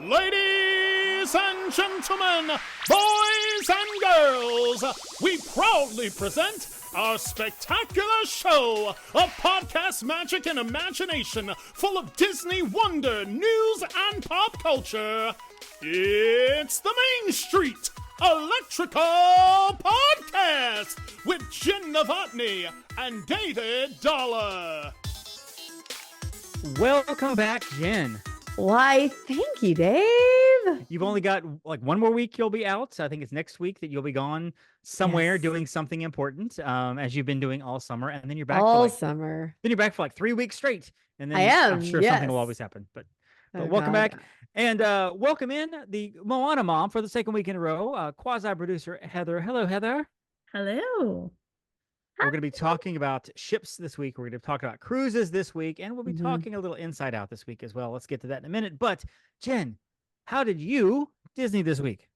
Ladies and gentlemen, boys and girls, we proudly present our spectacular show of podcast magic and imagination full of Disney wonder, news, and pop culture. It's the Main Street Electrical Podcast with Jenn and David Dollar. Welcome back, Jenn. Why, thank you, Dave. You've only got like one more week you'll be out. So I think it's next week that you'll be gone somewhere doing something important, as you've been doing all summer. And then you're back all summer. Then you're back for like 3 weeks straight. And then I'm sure something will always happen. But welcome back. And welcome in the Moana Mom for the second week in a row, Quasi Producer Heather. Hello, Heather. Hello. We're going to be talking about ships this week. We're going to talk about cruises this week, and we'll be talking a little Inside Out this week as well. Let's get to that in a minute. But Jenn, how did you Disney this week?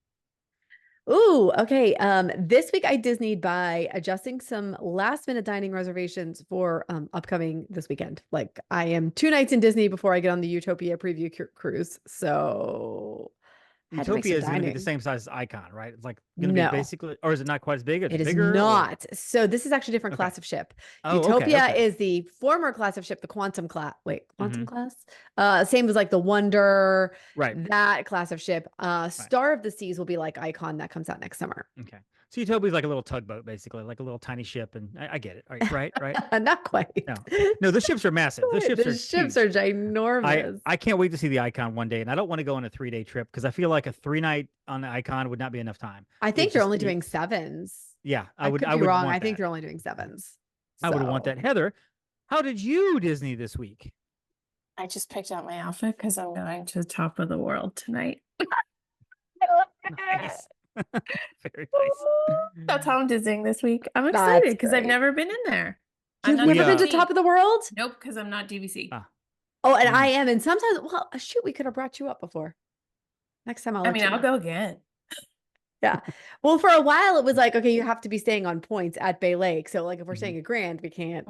Ooh, okay. This week I Disneyed by adjusting some last minute dining reservations for upcoming this weekend. Like I am 2 nights in Disney before I get on the Utopia preview cruise. So Utopia is going to be the same size as Icon, right? It's like going to be basically, or is it not quite as big? It is not. So this is actually a different class of ship. Oh, Utopia is the former class of ship, the Quantum class. Wait, Quantum class? Same as like the Wonder, right? That class of ship. Star of the Seas will be like Icon that comes out next summer. Okay. So Utopia is like a little tugboat, basically, like a little tiny ship. And I get it. Right. Not quite. No, the ships are massive. The ships are ginormous. I can't wait to see the Icon one day. And I don't want to go on a 3-day trip because I feel like a 3-night on the Icon would not be enough time. I think they're only doing 7s. Yeah, I would be wrong. I think they're only doing 7s. I would want that. Heather, how did you Disney this week? I just picked out my outfit because I'm going to the top of the world tonight. Nice. Very nice. That's how I'm Disneying this week. I'm excited because I've never been in there. You've never been to Top of the World? Nope, because I'm not DVC. Oh, and I am. And sometimes, well, shoot, we could have brought you up before. Next time I'll go again. Yeah. Well, for a while it was like, okay, you have to be staying on points at Bay Lake. So like if we're staying at Grand, we can't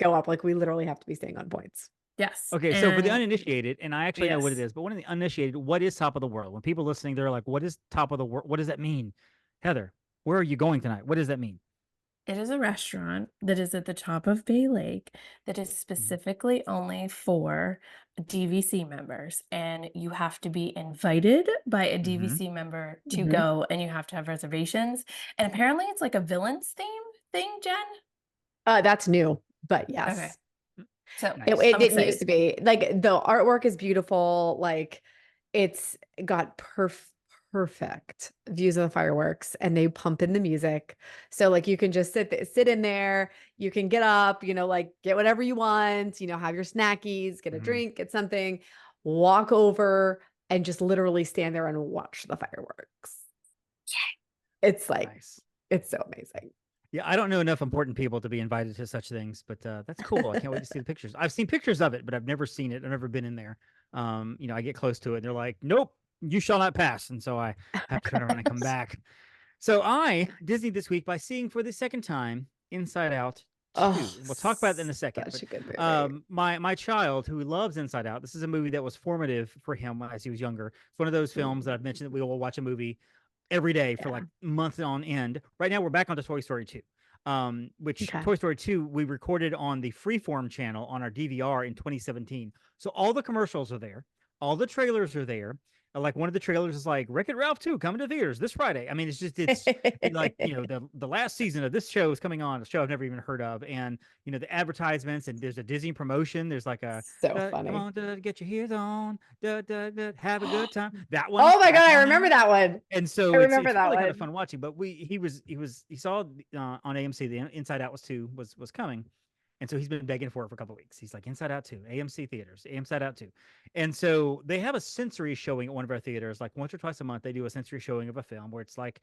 go up. Like we literally have to be staying on points. Yes. Okay. So for the uninitiated, and I actually know what it is, but one of the uninitiated, what is Top of the World? When people listening, they're like, what is Top of the World? What does that mean? Heather, where are you going tonight? What does that mean? It is a restaurant that is at the top of Bay Lake that is specifically only for DVC members. And you have to be invited by a DVC member to go, and you have to have reservations. And apparently it's like a villains thing, Jenn? That's new, but yes. Okay. So it didn't used to be. Like the artwork is beautiful. Like it's got perfect views of the fireworks, and they pump in the music. So like you can just sit in there, you can get up, like get whatever you want, have your snackies, get a drink, get something, walk over and just literally stand there and watch the fireworks. Yeah. It's like, it's so amazing. Yeah, I don't know enough important people to be invited to such things, but that's cool. I can't wait to see the pictures. I've seen pictures of it, but I've never seen it. I've never been in there. I get close to it and they're like, nope, you shall not pass. And so I have to turn around and come back. So I Disney this week by seeing for the second time Inside Out 2. We'll talk about that in a second. Such a good movie. My child who loves Inside Out, this is a movie that was formative for him as he was younger. It's one of those films that I've mentioned that we will watch a movie every day for like months on end. Right now we're back onto Toy Story 2. Toy Story 2 we recorded on the Freeform channel on our DVR in 2017. So all the commercials are there, all the trailers are there. Like one of the trailers is like Wreck-It Ralph 2 coming to theaters this Friday. I mean, it's like, the last season of this show is coming on, a show I've never even heard of. And, the advertisements, and there's a Disney promotion. There's like a, so funny. Come on, get your heels on, have a good time. That one. Oh my God. I remember that one. And so it's really kind of fun watching, but he saw on AMC, the Inside Out 2 was coming. And so he's been begging for it for a couple of weeks. He's like, Inside Out 2, AMC theaters, Inside Out 2. And so they have a sensory showing at one of our theaters, like once or twice a month, they do a sensory showing of a film where it's like,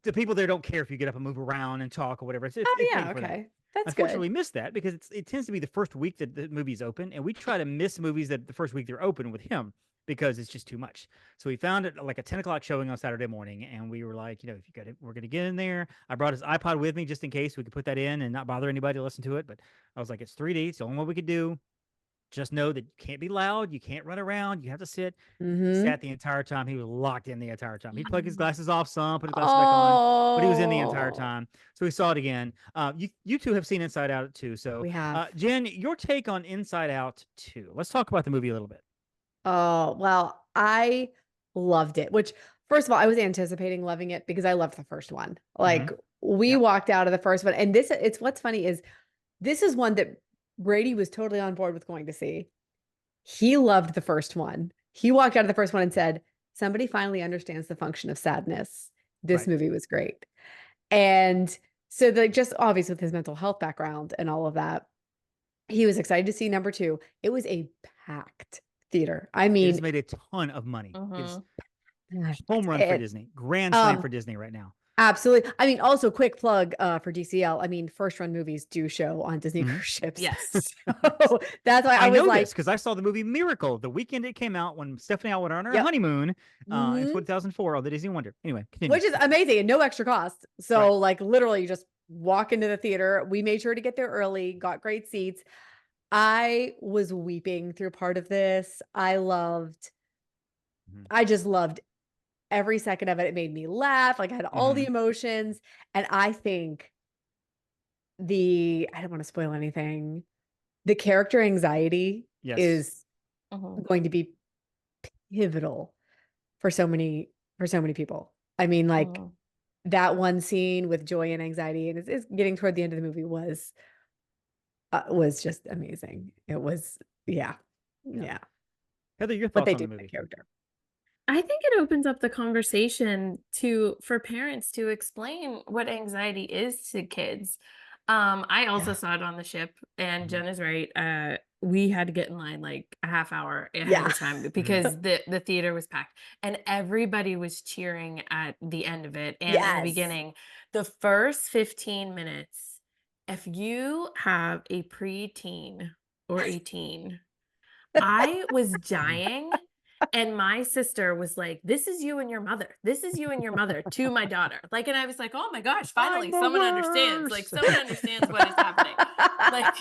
the people there don't care if you get up and move around and talk or whatever. Okay. That's Unfortunately, we missed that because it tends to be the first week that the movie's open. And we try to miss movies that the first week they're open with him because it's just too much. So we found it like a 10 o'clock showing on Saturday morning. And we were like, we're going to get in there. I brought his iPod with me just in case we could put that in and not bother anybody to listen to it. But I was like, it's 3D. It's the only one we could do. Just know that you can't be loud. You can't run around. You have to sit. He Mm-hmm. sat the entire time. He was locked in the entire time. He'd take his glasses off some, put his glasses back on, but he was in the entire Oh, time. So we saw it again. You two have seen Inside Out too. So we have. Jenn, your take on Inside Out 2. Let's talk about the movie a little bit. Oh, well, I loved it, which first of all, I was anticipating loving it because I loved the first one. Like we Yep. walked out of the first one, and it's what's funny is this is one that Brady was totally on board with going to see. He loved the first one. He walked out of the first one and said, somebody finally understands the function of sadness. This Right. movie was great. And so just obviously with his mental health background and all of that, he was excited to see number 2. It was a packed theater. I It mean, has made a ton of money. It's packed. home run for Disney. Grand slam for Disney right now. Absolutely. I mean, also quick plug for DCL. I mean, first run movies do show on Disney cruise ships. Yes. So that's why I was know like, this because I saw the movie Miracle the weekend it came out when Stephanie and I went on our Yep. honeymoon in Mhm. 2004 on the Disney Wonder. Anyway, continue. which is amazing and no extra cost. So Right. like literally you just walk into the theater. We made sure to get there early, got great seats. I was weeping through part of this. Mhm. I just loved every second of it. It made me laugh. Like I had all the emotions. And I think I don't want to spoil anything. The character anxiety Yes. is going to be pivotal for so many people. I mean, like that one scene with joy and anxiety, and it's getting toward the end of the movie was just amazing. It was, yeah. Heather, your What thoughts they on do the with the movie? character. I think it opens up the conversation for parents to explain what anxiety is to kids. I also Yeah. saw it on the ship, and Mhm. Jenn is right. We had to get in line like a half hour ahead Yeah. of time because the theater was packed, and everybody was cheering at the end of it and in the Yes. beginning. The first 15 minutes, if you have a preteen or a teen, I was dying. And my sister was like, "This is you and your mother. This is you and your mother," to my daughter. Like, and I was like, "Oh my gosh, finally I'm the someone understands. Like, worst. someone understands what is happening." Like,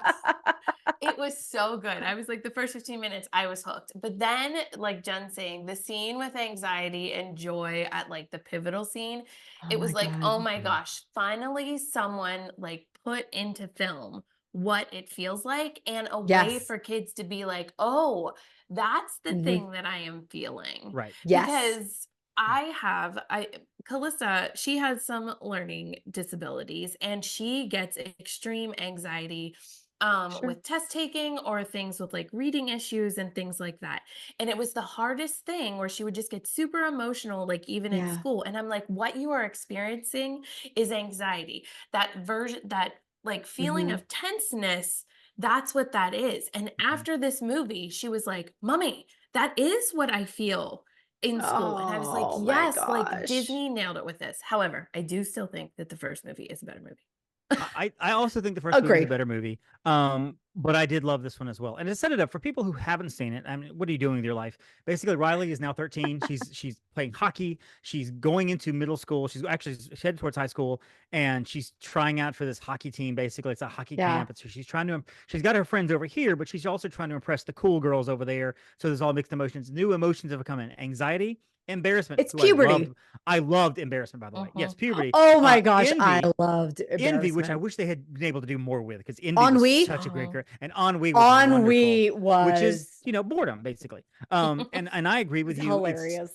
it was so good. I was like, the first 15 minutes, I was hooked. But then, like Jenn saying, the scene with anxiety and joy at like the pivotal scene, Oh it was my like, oh God. my gosh, finally someone like put into film what it feels like and a way Yes. for kids to be like, oh, that's the Mhm. thing that I am feeling. Right. Yes. Because Calissa, she has some learning disabilities and she gets extreme anxiety Sure. with test taking or things with like reading issues and things like that. And it was the hardest thing where she would just get super emotional, like even in Yeah. school. And I'm like, what you are experiencing is anxiety. That like feeling Mhm. of tenseness, that's what that is. And after this movie, she was like, Mommy, that is what I feel in school. And I was like, Oh my yes, like gosh. Disney nailed it with this. However, I do still think that the first movie is a better movie. I also think the first movie is Agree. a better movie. But I did love this one as well. And to set it up for people who haven't seen it, I mean, what are you doing with your life? Basically, Riley is now 13. She's playing hockey. She's going into middle school. She's headed towards high school, and she's trying out for this hockey team. Basically, it's a hockey camp. And so she's got her friends over here, but she's also trying to impress the cool girls over there. So there's all mixed emotions. New emotions have come in: anxiety, embarrassment. It's who puberty. I loved embarrassment, by the way. Yes, puberty. Oh my gosh, I Envy. loved Envy, which I embarrassment. wish they had been able to do more with, because Envy was Ennui. such a great character, and Ennui was wonderful, Ennui which is was boredom basically. And I agree with you. hilarious.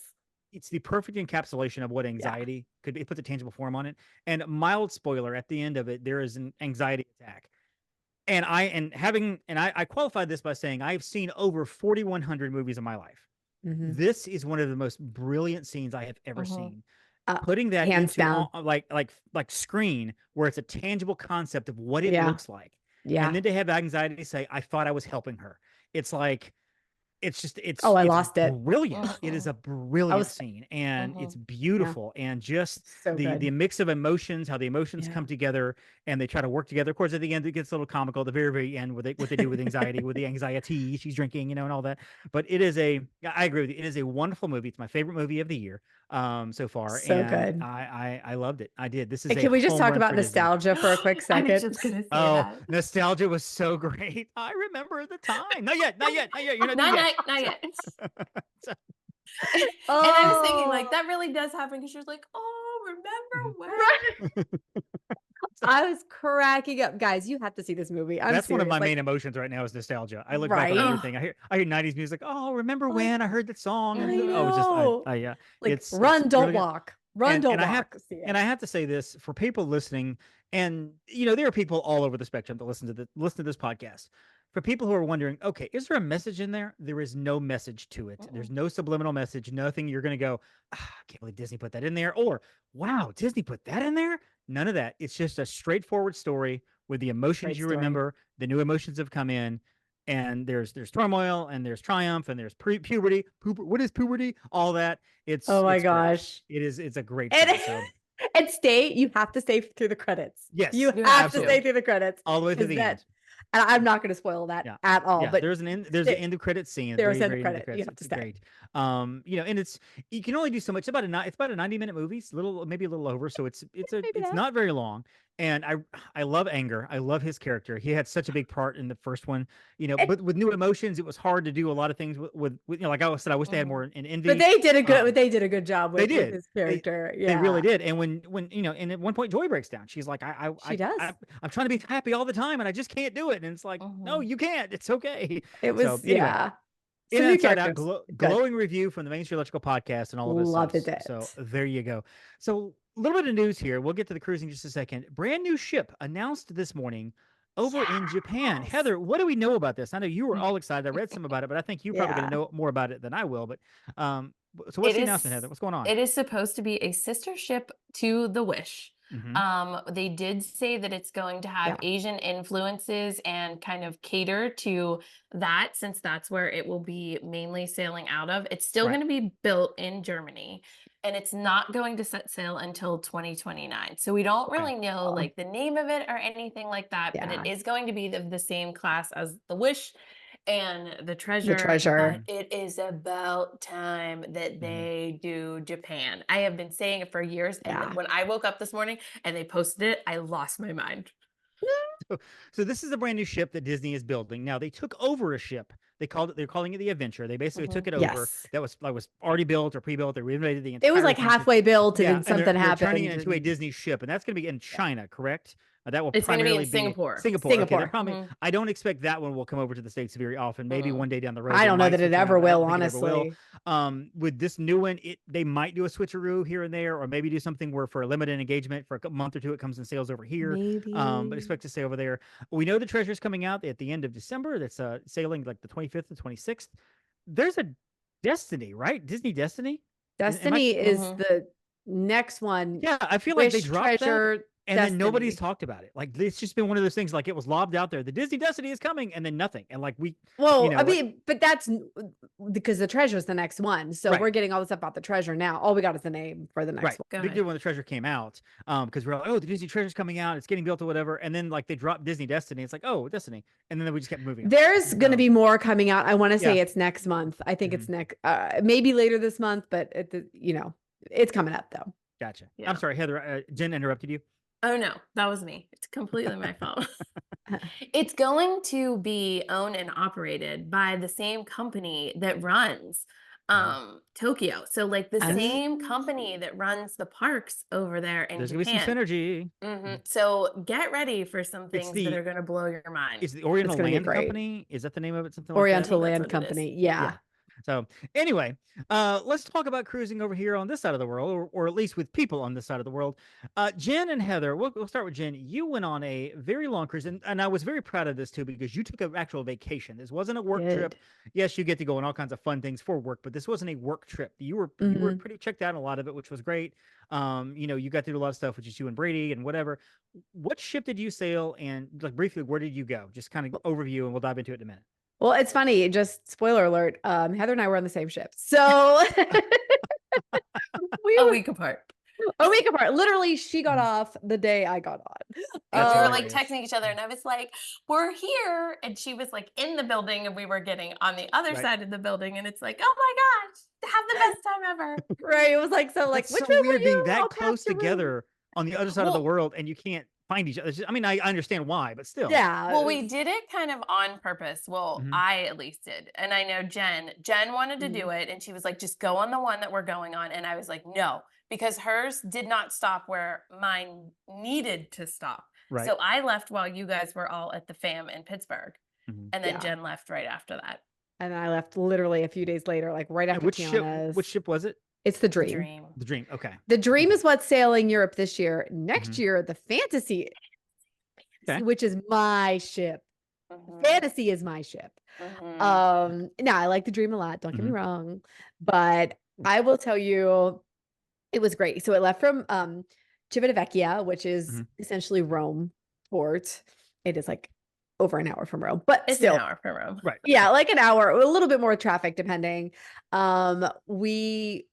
It's the perfect encapsulation of what anxiety could be. It puts a tangible form on it. And mild spoiler, at the end of it, there is an anxiety attack. And I qualified this by saying I've seen over 4,100 movies in my life. Mhm. This is one of the most brilliant scenes I have ever seen. Putting that hands into down. like screen, where it's a tangible concept of what it Yeah. looks like. Yeah. And then to have anxiety say, I thought I was helping her. It's like, it's just Oh, I it's lost it. brilliant. It is a brilliant was scene, and it's Mhm. beautiful, and just so the good. mix of emotions, how the emotions Yeah. come together, and they try to work together. Of course, at the end it gets a little comical. At the very end, what they do with anxiety, with the anxiety she's drinking, and all that. But I agree with you. It is a wonderful movie. It's my favorite movie of the year so far, So and good. I loved it. I did. This is And a can we just home talk run about for Disney. nostalgia for a quick I was second? just gonna say Oh, that. nostalgia was so great. I remember the time. Not yet. You're not Not, done yet. not yet. So- And I was thinking, like, Oh, that really does happen because you're like, oh, remember when? right. I was cracking up. Guys, you have to see this movie. I'm That's one of serious. my Like, main emotions right now is nostalgia. I look back on right? everything. I hear 90s music. Oh, remember Like, when I heard that song? I And oh, it was just know. yeah. Like, It's run, don't really good. walk. Run, And don't and I have walk. See and it. I have to say this for people listening, and there are people all over the spectrum that listen to this podcast. For people who are wondering, okay, is there a message in there? There is no message to it. There's no subliminal message. Nothing you're going to go, I can't believe Disney put that in there, or wow, Disney put that in there. None of that. It's just a straightforward story with the emotions Great you story. remember. The new emotions have come in, and there's turmoil, and there's triumph, and there's puberty. What is puberty? All that. Oh my It's great. gosh. It's a great And film. So and you have to stay through the credits. yes, You You have have to to. stay through the credits. all the way to Is the that end. and I'm not going to spoil that Yeah, at all, yeah. but There's an end. There's there- an end of credit scene. At the there's very, end very end of the credit. You credits. have to It's stay. great. And it's you can only do so much. It's about a 90-minute movie. It's maybe a little over. So it's Maybe that. not very long. And I love Anger. I love his character. He had such a big part in the first one. And- But with new emotions, it was hard to do a lot of things with like I said, I wish they had more in Envy. But they did a good job They with did. his character. They really Yeah. did. And when and at one point Joy breaks down. She's like, She does. I'm trying to be happy all the time, and I just can't do it. And it's like, no, you can't. It's okay. It So was anyway, yeah. In Some and new Inside Out, characters. Good. glowing review from the Main Street Electrical podcast and all of this Loved stuff. it. So there you go. So a little bit of news here. We'll get to the cruising in just a second. Brand new ship announced this morning over in Japan. Yes. Heather, what do we know about this? I know you were all excited. I read some about it, but I think you're probably going to Yeah. know more about it than I will. But so what's the announcement, Heather? What's going on? It is supposed to be a sister ship to the Wish. Mhm. They did say that it's going to have Asian influences and kind of cater to that, since that's where it will be mainly sailing out of. It's still Right. going to be built in Germany, and it's not going to set sail until 2029. So we don't really know like the name of it or anything like that, but Yeah. it is going to be the same class as the Wish and the Treasure. Treasure. But it is about time that they do Japan. I have been saying it for years, and Yeah. when I woke up this morning and they posted it, I lost my mind. So this is a brand new ship that Disney is building. Now they took over a ship. They're calling it the Adventure. They basically took it over. Yes. That was already built or pre-built. They renovated the entire It was like thing. halfway built and Yeah, then and something they're happened. turning it into a and- Disney ship, and that's going to be in China, correct? That will It's gonna be in primarily Singapore. Singapore. Okay, Singapore. they're probably. I don't expect that one will come over to the States very often. Maybe one day down the road. I they don't know might that it switch around, ever but I don't will, think it ever will. honestly. With this new one, they might do a switcheroo here and there, or maybe do something where for a limited engagement for a month or two, it comes and sails over here. Maybe. But expect to stay over there. We know the Treasure's coming out at the end of December. That's sailing like the 25th to 26th. There's a Destiny, right? Disney Destiny. Destiny is the next one. Yeah, I feel like they Wish, dropped Treasure, that, and then nobody's Destiny. talked about it. Like it's just been one of those things. Like it was lobbed out there. The Disney Destiny is coming, and then nothing. And like Well, I like- mean, but that's because the Treasure's the next one. So Right. we're getting all this stuff about the Treasure now. All we got is the name for the next right. one. Go Big ahead. deal when the Treasure came out, because we're like, oh, the Disney Treasure's coming out. It's getting built or whatever. And then like they dropped Disney Destiny. It's like, oh, Destiny, and then we just kept moving on. There's going to be more coming out. I want to say Yeah. it's next month. I think it's next, maybe later this month, but it's coming up though. Gotcha. Yeah. I'm sorry, Heather. Jen interrupted you. Oh no, that was me. It's completely my fault. It's going to be owned and operated by the same company that runs Tokyo. So like the same company that runs the parks over there in There's Japan. gonna be some synergy. So get ready for some things that are going to blow your mind. It's the Oriental gonna be Land great. Company. Is that the name of it? Something Oriental like that? Land that's what it is. Company. Yeah. So anyway, let's talk about cruising over here on this side of the world, or at least with people on this side of the world. Jenn and Heather, we'll start with Jenn. You went on a very long cruise, and I was very proud of this too, because you took an actual vacation. This wasn't a work trip. Yes, you get to go on all kinds of fun things for work, but this wasn't a work trip. You were pretty checked out on a lot of it, which was great. You got to do a lot of stuff, which is you and Brady and whatever. What ship did you sail, and like briefly, where did you go? Just kind of overview, and we'll dive into it in a minute. Well, it's funny, just spoiler alert. Heather and I were on the same ship. So we A were week apart. a week apart. Literally, she got Mhm. off the day I got on. That's We were Um, like hilarious. texting each other, and I was like, "We're here," and she was like in the building, and we were getting on the other Right. side of the building, and it's like, "Oh my gosh, have the best time ever!" right. It was like, so like, That's which so room were weird being you? that I'll pass close your room. together on the other side of the Well, world and you can't find each other. I mean, I understand why, but still. Yeah. well, it we was- did it kind of on purpose. Well, Mhm. I at least did, and I know Jen wanted to Mhm. do it, and she was like, "Just go on the one that we're going on," and I was like, "No," because hers did not stop where mine needed to stop. Right. So I left while you guys were all at the fam in Pittsburgh, Mhm. and then Yeah. Jen left right after that. And I left literally a few days later, like right And after which ship? Tiana's. Which ship was it? It's the The Dream. dream. The Dream. Okay. The Dream is what's sailing Europe this year. Next Mhm. year, the Fantasy, Okay. which is my ship. Mhm, Fantasy is my ship. mhm. No, I like the Dream a lot. Don't get me Mhm. wrong, but I will tell you, it was great. So it left from Civitavecchia, which is Mhm. essentially Rome port. It is like over an hour from Rome, but It's still, an hour from Rome. Right. yeah, like an hour, a little bit more traffic depending. We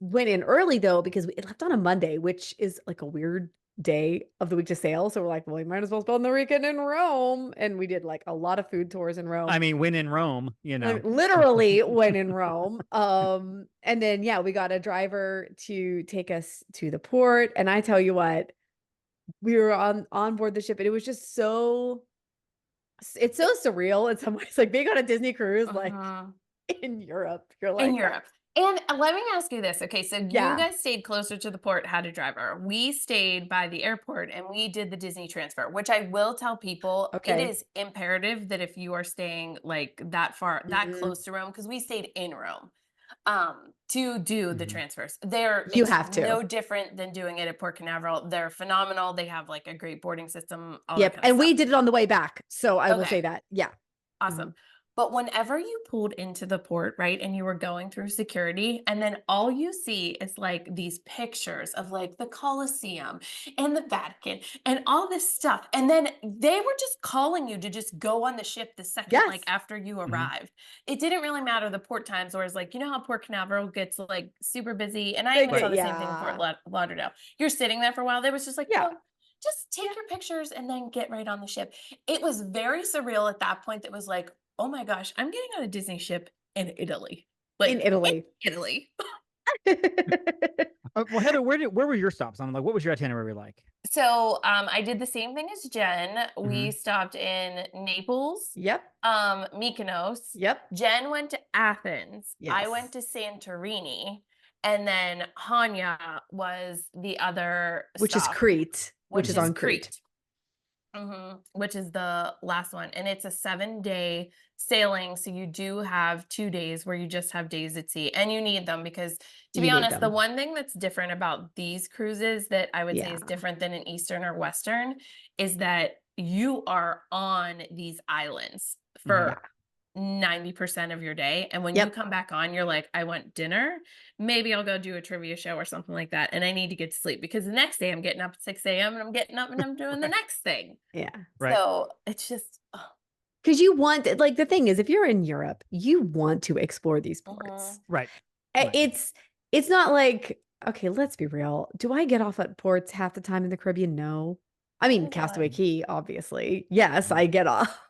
went in early though because it left on a Monday, which is like a weird day of the week to sail. So we're like, well, we might as well spend the weekend in Rome. And we did like a lot of food tours in Rome. I mean, when in Rome, you know. Literally when in Rome. And then yeah, we got a driver to take us to the port. And I tell you what, we were on board the ship, and it was just it's so surreal in some ways, like being on a Disney cruise, like Mhm. in Europe. You're like, In Europe. And let me ask you this. Okay, so you Yeah. guys stayed closer to the port, had a driver. We stayed by the airport and we did the Disney transfer, which I will tell people it Okay. is imperative that if you are staying like that far, that Mhm. close to Rome, because we stayed in Rome, to do the Mhm. transfers. You It's have to. no different than doing it at Port Canaveral. They're phenomenal. They have like a great boarding system, all that Yep. kind of And we stuff. did it on the way back. So I will Okay. say that. Yeah. Awesome. But whenever you pulled into the port, right, and you were going through security, and then all you see is like these pictures of like the Colosseum and the Vatican and all this stuff. And then they were just calling you to just go on the ship the second, like Yes. after you arrived. It didn't really matter the port times, whereas like, you know how Port Canaveral gets like super busy. And I even saw the same thing in Fort Lauderdale. You're sitting there for a while. They was just like, Yeah. "Oh, just take your pictures and then get right on the ship." It was very surreal at that point. That was like, oh my gosh, I'm getting on a Disney ship in Italy. Like In Italy. Italy. Well, Heather, where were your stops? I'm like, what was your itinerary like? So I did the same thing as Jen. We Mhm. stopped in Naples, Yep. Mykonos. Yep. Jen went to Athens. I Yes. went to Santorini. And then Hanya was the other Which is stop, Crete, which is on Crete. Which is the last one. And it's a 7-day sailing. So you do have 2 days where you just have days at sea, and you need them because, to be You need honest, the them. one thing that's different about these cruises that I would say is Yeah. different than an Eastern or Western is that you are on these islands for 90% of your day. And when you Yep. come back on, you're like, I want dinner. Maybe I'll go do a trivia show or something like that. And I need to get to sleep because the next day I'm getting up at 6 a.m. and I'm getting up and I'm doing the next thing. Yeah. Right. So it's just, Because you want, like, the thing is, if you're in Europe, you want to explore these ports. Right. Uh, Right. It's not like, okay, let's be real. Do I get off at ports half the time in the Caribbean? No. I mean, Why Castaway not? Key, obviously. Yes, Mhm. I get off.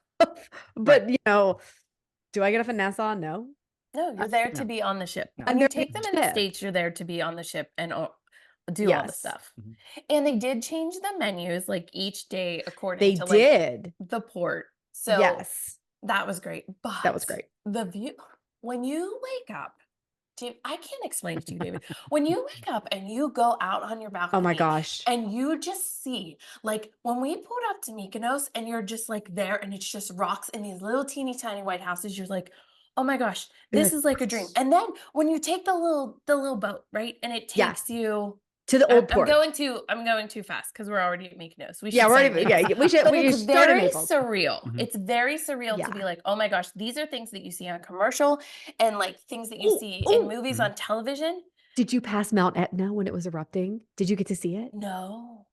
But, you know, do I get off in Nassau? No. No, you're there no. to be on the ship. No. When I'm you there take to them in the ship. States, you're there to be on the ship and do all the Yes. stuff. Mhm. And they did change the menus like each day according They to like did. the port. So Yes. that was great. That was But great. the view, when you wake up, I can't explain it to you, David. When you wake up and you go out on your balcony Oh my gosh. and you just see, like when we pulled up to Mykonos and you're just like there and it's just rocks and these little teeny tiny white houses, you're like, oh my gosh, You're this like, is like a dream. And then when you take the little boat, right? And it Yeah. takes you To the old I'm port. going too fast because we're already at Mykonos. We Yeah, should we're say already, Naples. yeah, we should, But we it's start in very Naples. surreal. Mhm. It's very surreal to be Yeah. like, oh my gosh, these are things that you see on commercial and like things that you Ooh, see in ooh. movies Mhm. on television. Did you pass Mount Etna when it was erupting? Did you get to see it? No.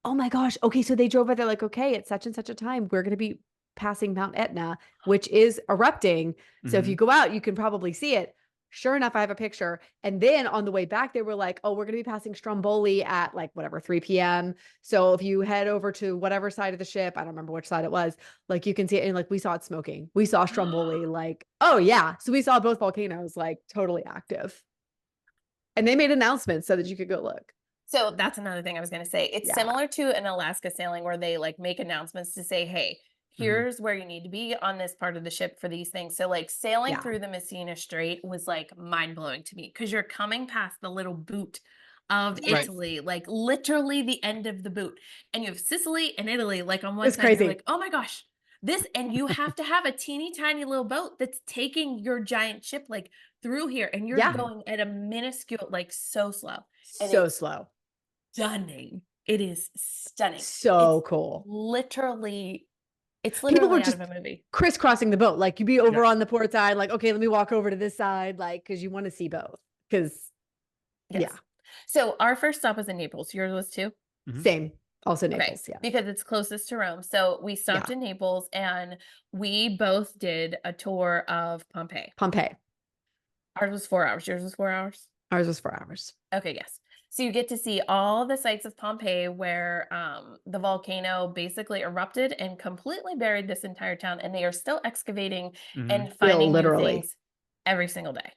Oh my gosh. Okay, so they drove by. They're like, okay, it's such and such a time. We're gonna be passing Mount Etna, which is erupting. So if you go out, you can probably see it. Sure enough, I have a picture. And then on the way back, they were like, oh, we're going to be passing Stromboli at like whatever, 3 p.m. So if you head over to whatever side of the ship, I don't remember which side it was, like you can see it. And like we saw it smoking. We saw Stromboli like, oh yeah. So we saw both volcanoes like totally active. And they made announcements so that you could go look. So that's another thing I was going to say. It's similar to an Alaska sailing where they like make announcements to say, hey, here's where you need to be on this part of the ship for these things. So like sailing through the Messina Strait was like mind blowing to me because you're coming past the little boot of Italy, like literally the end of the boot. And you have Sicily and Italy like on one side. You're like, oh my gosh, this, and you have to have a teeny tiny little boat that's taking your giant ship like through here. And you're going at a minuscule, like so slow. And so slow. Stunning. It is stunning. So cool. It's literally people were out just of a movie. Crisscrossing the boat. Like you'd be over on the port side, like, okay, let me walk over to this side, like, because you want to see both. Because So our first stop was in Naples. Yours was too? Same. Also Naples, because it's closest to Rome. So we stopped in Naples and we both did a tour of Pompeii. Ours was 4 hours. Yours was 4 hours? Ours was 4 hours. Okay, yes. So you get to see all the sites of Pompeii where the volcano basically erupted and completely buried this entire town. And they are still excavating and finding new things every single day.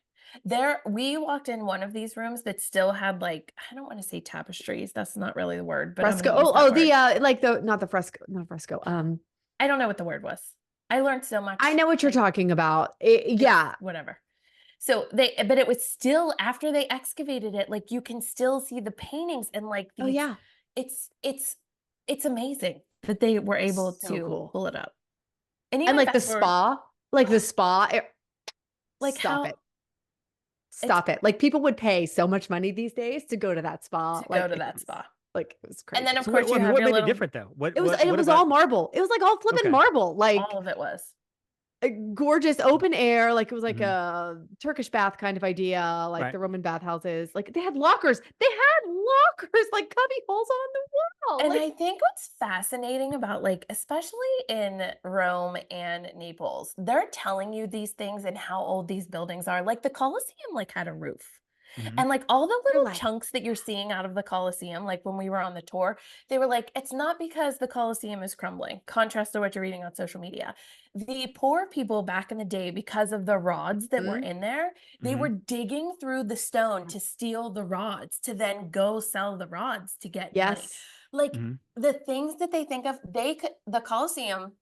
We walked in one of these rooms that still had like, I don't want to say tapestries. That's not really the word. But fresco. Not the fresco. I don't know what the word was. I learned so much. I know what you're talking about. Whatever. So but it was still after they excavated it, like you can still see the paintings and like these, it's amazing that they were able to pull it up. And like the spa, Stop it. Like people would pay so much money these days to go to that spa. Like it was crazy. And then of course what made it different though? It was all marble. It was like all flipping marble. Like all of it was. A gorgeous open air, like it was like a Turkish bath kind of idea, like the Roman bathhouses. Like they had lockers, like cubby holes on the wall. And I think what's fascinating about like, especially in Rome and Naples, they're telling you these things and how old these buildings are. Like the Colosseum like had a roof. And like all the little chunks that you're seeing out of the Colosseum, like when we were on the tour, they were like, it's not because the Colosseum is crumbling, contrast to what you're reading on social media. The poor people back in the day, because of the rods that were in there, they were digging through the stone to steal the rods, to then go sell the rods to get money. Like the things that they think of, the Colosseum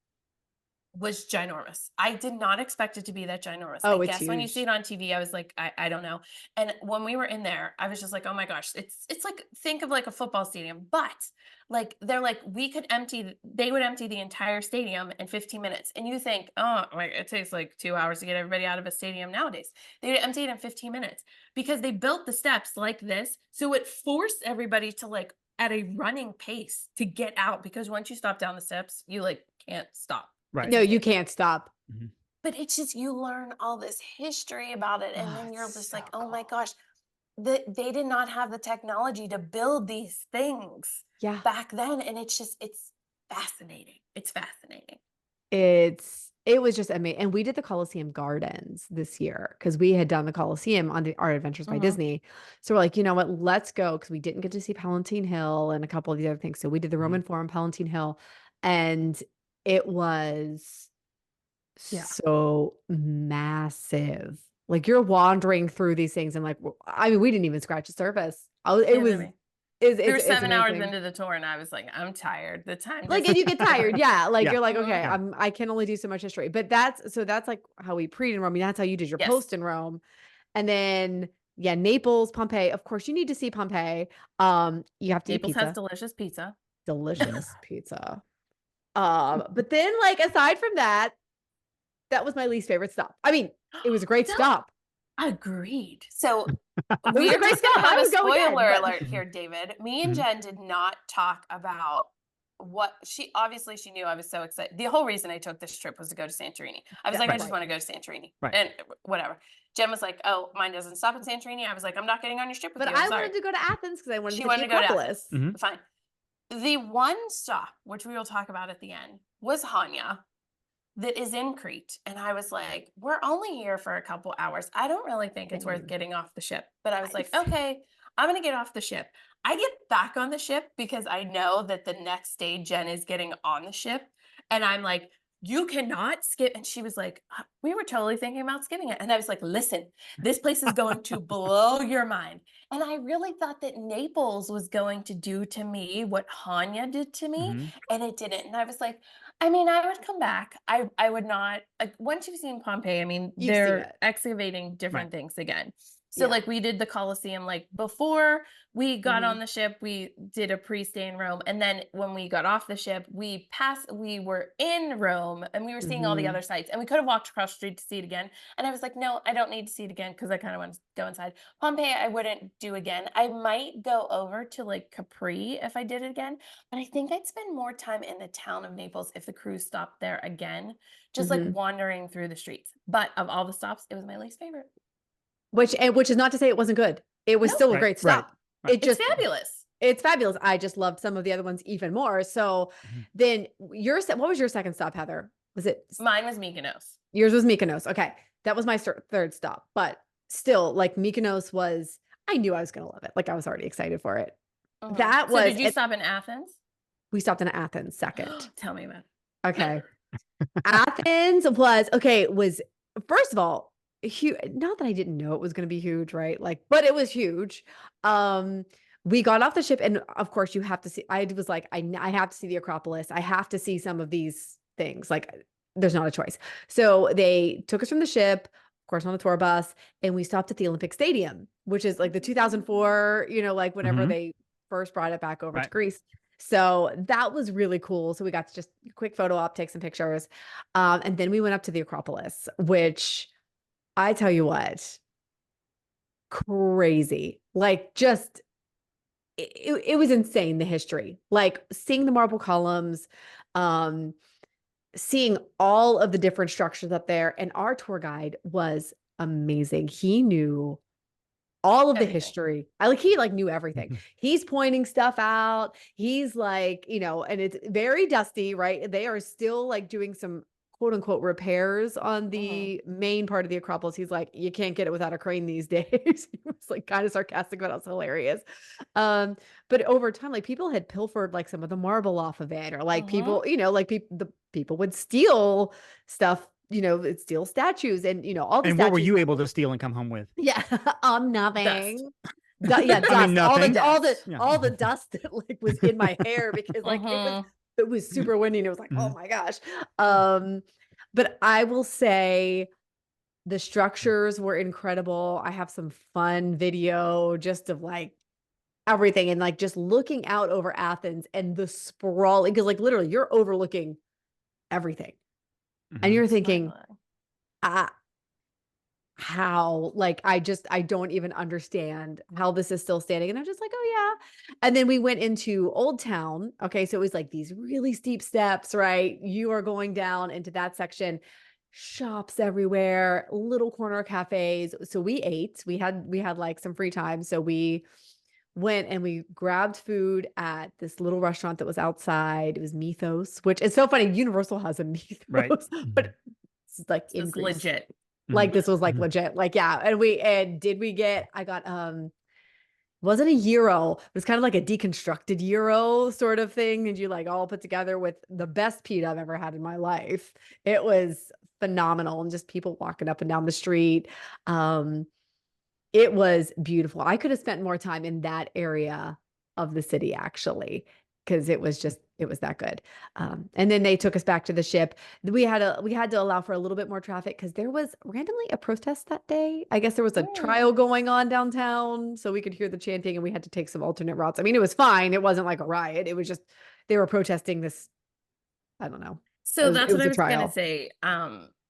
was ginormous. I did not expect it to be that ginormous. I guess when you see it on TV, I was like, I don't know. And when we were in there, I was just like, oh my gosh, it's like, think of like a football stadium, but like, they're like, they would empty the entire stadium in 15 minutes. And you think, oh, like it takes like 2 hours to get everybody out of a stadium nowadays. They would empty it in 15 minutes because they built the steps like this. So it forced everybody to like at a running pace to get out, because once you stop down the steps, you like can't stop. Right. No, you can't stop. But it's just, you learn all this history about it. And then you're just like, oh my gosh, they did not have the technology to build these things back then. And it's fascinating. It's fascinating. It was just amazing. And we did the Colosseum Gardens this year because we had done the Colosseum on the Art Adventures by Disney. So we're like, you know what, let's go. Because we didn't get to see Palatine Hill and a couple of the other things. So we did the Roman Forum, Palatine Hill, and it was so massive. Like you're wandering through these things and like, I mean, we didn't even scratch the surface. We were 7 hours into the tour and I was like, I'm tired. The time. Like, and you get tired. You're like, okay, I can only do so much history, but that's like how we preed in Rome. I mean, that's how you did your post in Rome. And then, Naples, Pompeii. Of course, you need to see Pompeii. You have to eat pizza. Naples has delicious pizza. Delicious pizza. But then like, aside from that was my least favorite stop. I mean, it was a great stop. Agreed. So we are just gonna have a spoiler alert here, David. Me and Jenn did not talk about what she knew I was so excited. The whole reason I took this trip was to go to Santorini. I was like, I just want to go to Santorini. And whatever. Jenn was like, oh, mine doesn't stop in Santorini. I was like, I'm not getting on your trip with you. But I wanted to go to Athens because I wanted to go to Acropolis. Fine. The one stop, which we will talk about at the end, was Hanya. that is in Crete. And I was like, we're only here for a couple hours. I don't really think it's worth Same. getting off the ship. But I was like, Same. okay, I'm going to get off the ship. I get back on the ship because I know that the next day Jenn is getting on the ship. And I'm like, you cannot skip. And she was like, we were totally thinking about skipping it. And I was like, listen, this place is going to blow your mind. And I really thought that Naples was going to do to me what Hanya did to me, Mhm. and it didn't. And I was like, I mean, I would come back. I would not, like, once you've seen Pompeii, I mean, You see they're it. excavating different Right. thing again. So Yeah. like we did the Colosseum, like before we got Mhm. on the ship, we did a pre-stay in Rome. And then when we got off the ship, we were in Rome and we were seeing all the Mhm. other sites, and we could have walked across the street to see it again. And I was like, no, I don't need to see it again because I kind of want to go inside. Pompeii, I wouldn't do again. I might go over to like Capri if I did it again, but I think I'd spend more time in the town of Naples if the cruise stopped there again, just like Mhm. wandering through the streets. But of all the stops, it was my least favorite. Which is not to say it wasn't good. It was No, still a Right, great right, stop. right. It it's just fabulous. it's fabulous. I just loved some of the other ones even more. So Mhm. then what was your second stop, Heather? Was it Mine was Mykonos. yours was Mykonos? Okay. That was my third stop, but still like Mykonos was, I knew I was going to love it. Like I was already excited for it. That So was, did you stop in Athens? we stopped in Athens second. Tell me about it. Okay. Athens was first of all huge. Not that I didn't know it was going to be huge, right? Like, but it was huge. We got off the ship, and of course, you have to see. I was like, I have to see the Acropolis. I have to see some of these things. Like, there's not a choice. So they took us from the ship, of course, on a tour bus, and we stopped at the Olympic Stadium, which is like the 2004. Like whenever Mhm. they first brought it back over to Right. Greece. So that was really cool. So we got to just quick photo op, take some pictures. And then we went up to the Acropolis, which I tell you what, crazy. Like just, it was insane, the history. Like seeing the marble columns, um, seeing all of the different structures up there. And our tour guide was amazing. He knew all of the Everything. history. He knew everything. He's pointing stuff out. He's like, and it's very dusty, right? They are still like doing some quote unquote repairs on the main part of the Acropolis. He's like, you can't get it without a crane these days. He was like kind of sarcastic, but also hilarious. But over time, like people had pilfered like some of the marble off of it, or like people, the people would steal stuff, steal statues and all the And what were statues. you able to steal and come home with? Yeah, nothing. I Dust. mean, nothing. Yeah. All the dust that like was in my hair because like it was super windy and it was like, oh Mhm. my gosh. But I will say the structures were incredible. I have some fun video just of like everything and like just looking out over Athens and the sprawling, because like literally you're overlooking everything. And Mhm. you're thinking, how like I don't even understand how this is still standing. And I'm just like, oh yeah. And then we went into Old Town. Okay, so it was like these really steep steps, right? You are going down into that section, shops everywhere, little corner cafes. So we ate. We had like some free time, so we went and we grabbed food at this little restaurant that was outside. It was Mythos, which is so funny. Universal has a Mythos, Right. but it's like in It's Greece. legit. Like this was like Mhm. legit. Like, yeah. I got wasn't a gyro. It was kind of like a deconstructed gyro sort of thing. And you like all put together with the best pita I've ever had in my life. It was phenomenal. And just people walking up and down the street. It was beautiful. I could have spent more time in that area of the city actually, because it was that good. And then they took us back to the ship. We had to allow for a little bit more traffic because there was randomly a protest that day. I guess there was a trial going on downtown, so we could hear the chanting, and we had to take some alternate routes. I mean, it was fine. It wasn't like a riot. It was just they were protesting this. I don't know. So that's It what was I a was gonna trial. say,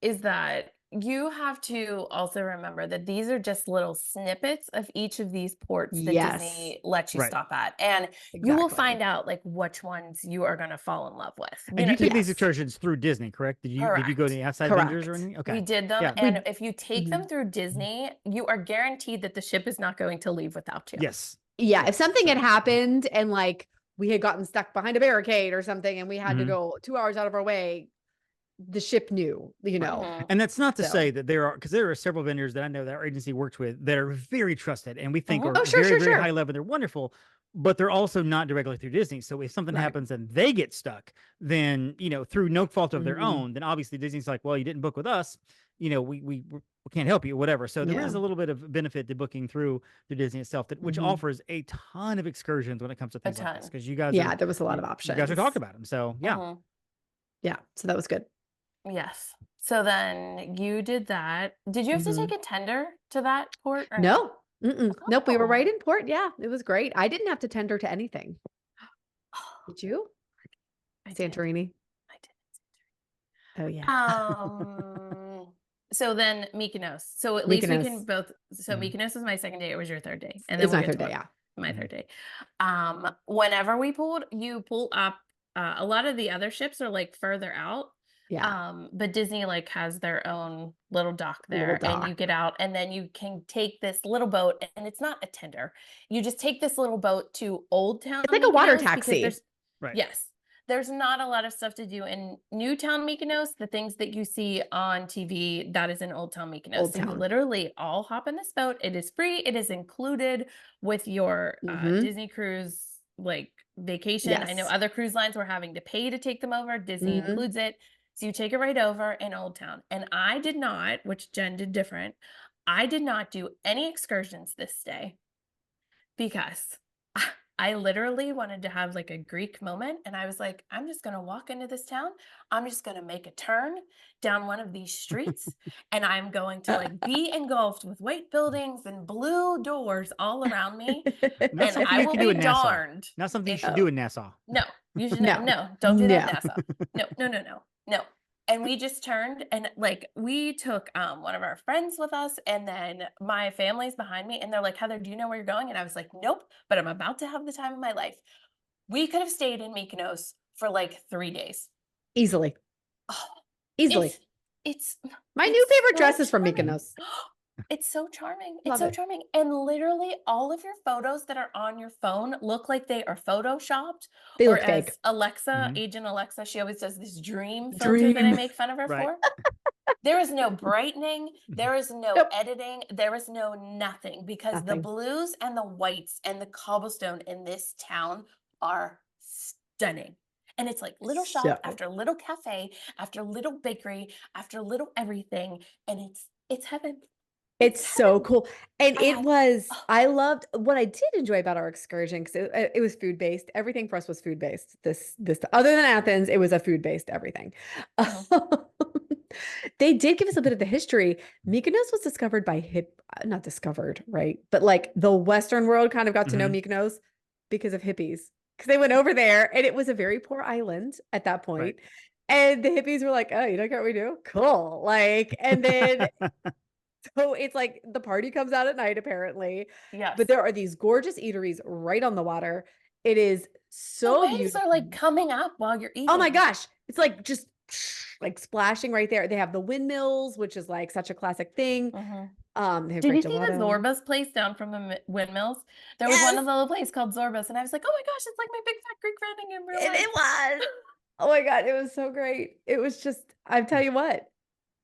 is that you have to also remember that these are just little snippets of each of these ports that Yes. Disney lets you Right. stop at. And you will Exactly. find out like which ones you are gonna fall in love with. And you took these Yes. excursions through Disney, correct? Did you go to Correct. the outside vendors or Correct. anything? Okay. We did them, Yeah. and if you take Mhm. them through Disney, you are guaranteed that the ship is not going to leave without you. Yes. Yeah, if Yes, something had sure. happened and like we had gotten stuck behind a barricade or something and we had to Mhm. go 2 hours out of our way, the ship knew, you know. Mhm. And that's not to So. say that because there are several vendors that I know that our agency works with that are very trusted and we think Mhm. are Oh, sure, very, sure, very sure. high level. They're wonderful, but they're also not directly through Disney. So if something Right. happens and they get stuck, then, you know, through no fault of their Mhm. own, then obviously Disney's like, well, you didn't book with us. You know, we can't help you, whatever. So there Yeah. is a little bit of benefit to booking through the Disney itself, which Mhm. offers a ton of excursions when it comes to things like this. ton. Because you guys Yeah, are, there was a lot of you guys are options. talking about them. So yeah. Mhm. Yeah, so that was good. Yes. So then you did that. Did you have to take a tender to that port or no? No. Nope, we were right Oh. in port. Yeah, it was great. I didn't have to tender to anything. Did you? I did. Santorini? I did. Oh, yeah. So then Mykonos. So at least we can Mykonos. both. So Mhm. Mykonos was my second day. It was your third day, and then It's we'll my get third to day, yeah. my Mhm. third day. Whenever you pull up. A lot of the other ships are like further out. Yeah. But Disney like has their own little dock Little there, and dock. you get out, and then you can take this little boat, and it's not a tender. You just take this little boat to Old Town It's like a water Mykonos because taxi. there's Right. yes, there's not a lot of stuff to do in New Town Mykonos. The things that you see on TV, that is in Old Town Mykonos. Old So you Town. literally all hop in this boat. It is free. It is included with your Mhm. Disney cruise like vacation. I know Yes. other cruise lines were having to pay to take them over. Disney Mhm. includes it. So you take it right over in Old Town. And I did not, which Jenn did different. I did not do any excursions this day because I literally wanted to have like a Greek moment. And I was like, I'm just going to walk into this town. I'm just going to make a turn down one of these streets. And I'm going to like be engulfed with white buildings and blue doors all around me. Not And something I you will can do be in Nassau. darned. Not something you if- should do in Nassau. No, you should No. no, don't do that in No. Nassau. No. And we just turned and like we took one of our friends with us, and then my family's behind me, and they're like, Heather, do you know where you're going? And I was like, nope, but I'm about to have the time of my life. We could have stayed in Mykonos for like 3 days. Easily. Oh, Easily. it's My it's new favorite so dress is from charming. Mykonos. It's so charming. Love It's so it. charming. And literally all of your photos that are on your phone look like they are photoshopped. They Or look fake. as Alexa, Mhm. Agent Alexa, she always does this dream filter that I make fun of her Right. for. There is no brightening. There is no Nope. editing. There is no nothing because the Nothing. blues and the whites and the cobblestone in this town are stunning. And it's like little shop So. after little cafe, after little bakery, after little everything. And it's heaven. It's so heaven. cool. And it I- was, oh. I loved what I did enjoy about our excursion because it was food based. Everything for us was food based. This other than Athens, it was a food based everything. They did give us a bit of the history. Mykonos was discovered by not discovered, right? But like the Western world kind of got to know Mykonos because of hippies. Because they went over there and it was a very poor island at that point. And the hippies were like, oh, you don't care what we do? Cool. Like, and then so it's like the party comes out at night, apparently. Yes. But there are these gorgeous eateries right on the water. It is The so waves beautiful. are like coming up while you're eating. Oh my gosh. It's like just like splashing right there. They have the windmills, which is like such a classic thing. They have Did great you see the gelato. Zorba's place down from the windmills? There was one little place called Zorba's, and I was like, oh my gosh, it's like my big fat Greek friend in real And life. it was. Oh my God. It was so great. It was just, I tell you what.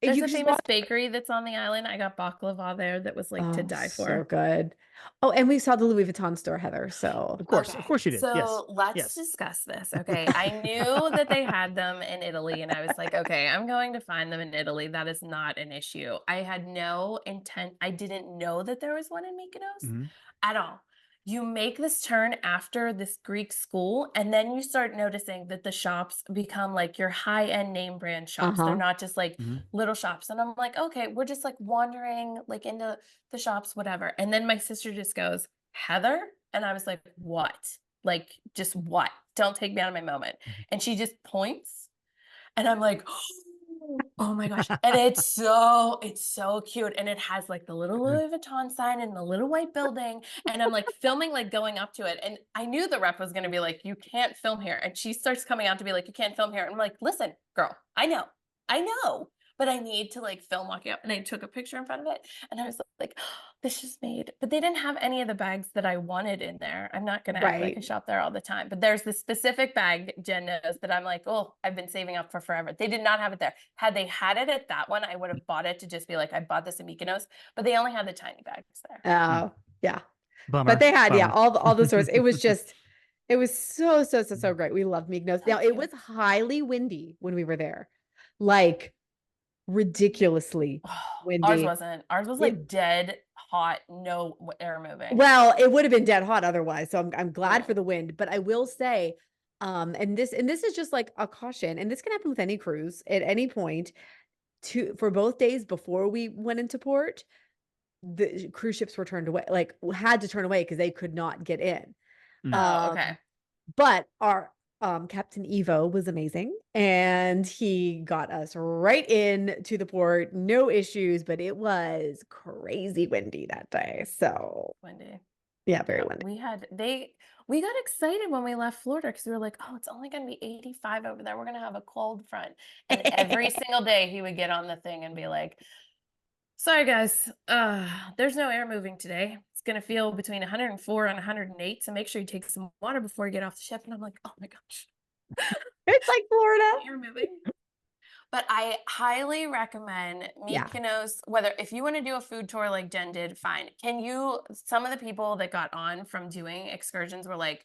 There's You a just famous walk- bakery that's on the island. I got baklava there that was like to Oh, die so for. good. Oh, and we saw the Louis Vuitton store, Heather. So Of course you did. So Yes. let's Yes. discuss this. Okay. I knew that they had them in Italy, and I was like, okay, I'm going to find them in Italy. That is not an issue. I had no intent. I didn't know that there was one in Mykonos at all. You make this turn after this Greek school, and then you start noticing that the shops become like your high-end name brand shops. They're not just like little shops. And I'm like, okay, we're just like wandering like into the shops, whatever. And then my sister just goes, Heather? And I was like, what? Like, just what? Don't take me out of my moment. And she just points, and I'm like, oh my gosh. And it's so cute. And it has like the little Louis Vuitton sign and the little white building. And I'm like filming, like going up to it. And I knew the rep was going to be like, you can't film here. And she starts coming out to be like, you can't film here. And I'm like, listen, girl, I know, but I need to like film walking up. And I took a picture in front of it. And I was like, this just made, but they didn't have any of the bags that I wanted in there. I'm not going to act like I Right. shop there all the time, but there's this specific bag Jen knows that I'm like, oh, I've been saving up for forever. They did not have it there. Had they had it at that one, I would have bought it to just be like, I bought this in Mykonos, but they only had the tiny bags there. Oh, yeah. Bummer. But they had, yeah, Bummer. all the stores. It was just, it was so great. We loved Mykonos. Now, it was highly windy when we were there, like ridiculously windy. Ours wasn't. Ours was like It- dead hot, no air moving. Well, it would have been dead hot otherwise. So I'm glad for the wind, but I will say, and this is just like a caution, and this can happen with any cruise at any point. For both days before we went into port, the cruise ships were turned away, like had to turn away because they could not get in. Oh, okay. But our Captain Evo was amazing, and he got us right in to the port, no issues, but it was crazy windy that day. So Windy. yeah, very Yeah, windy. we got excited when we left Florida because we were like, oh, it's only going to be 85 over there. We're going to have a cold front. And every single day he would get on the thing and be like, sorry, guys, there's no air moving today. It's going to feel between 104 and 108. So make sure you take some water before you get off the ship. And I'm like, oh my gosh, It's like Florida. air moving. But I highly recommend Yeah. Mykonos, if you want to do a food tour like Jen did, fine. Some of the people that got on from doing excursions were like,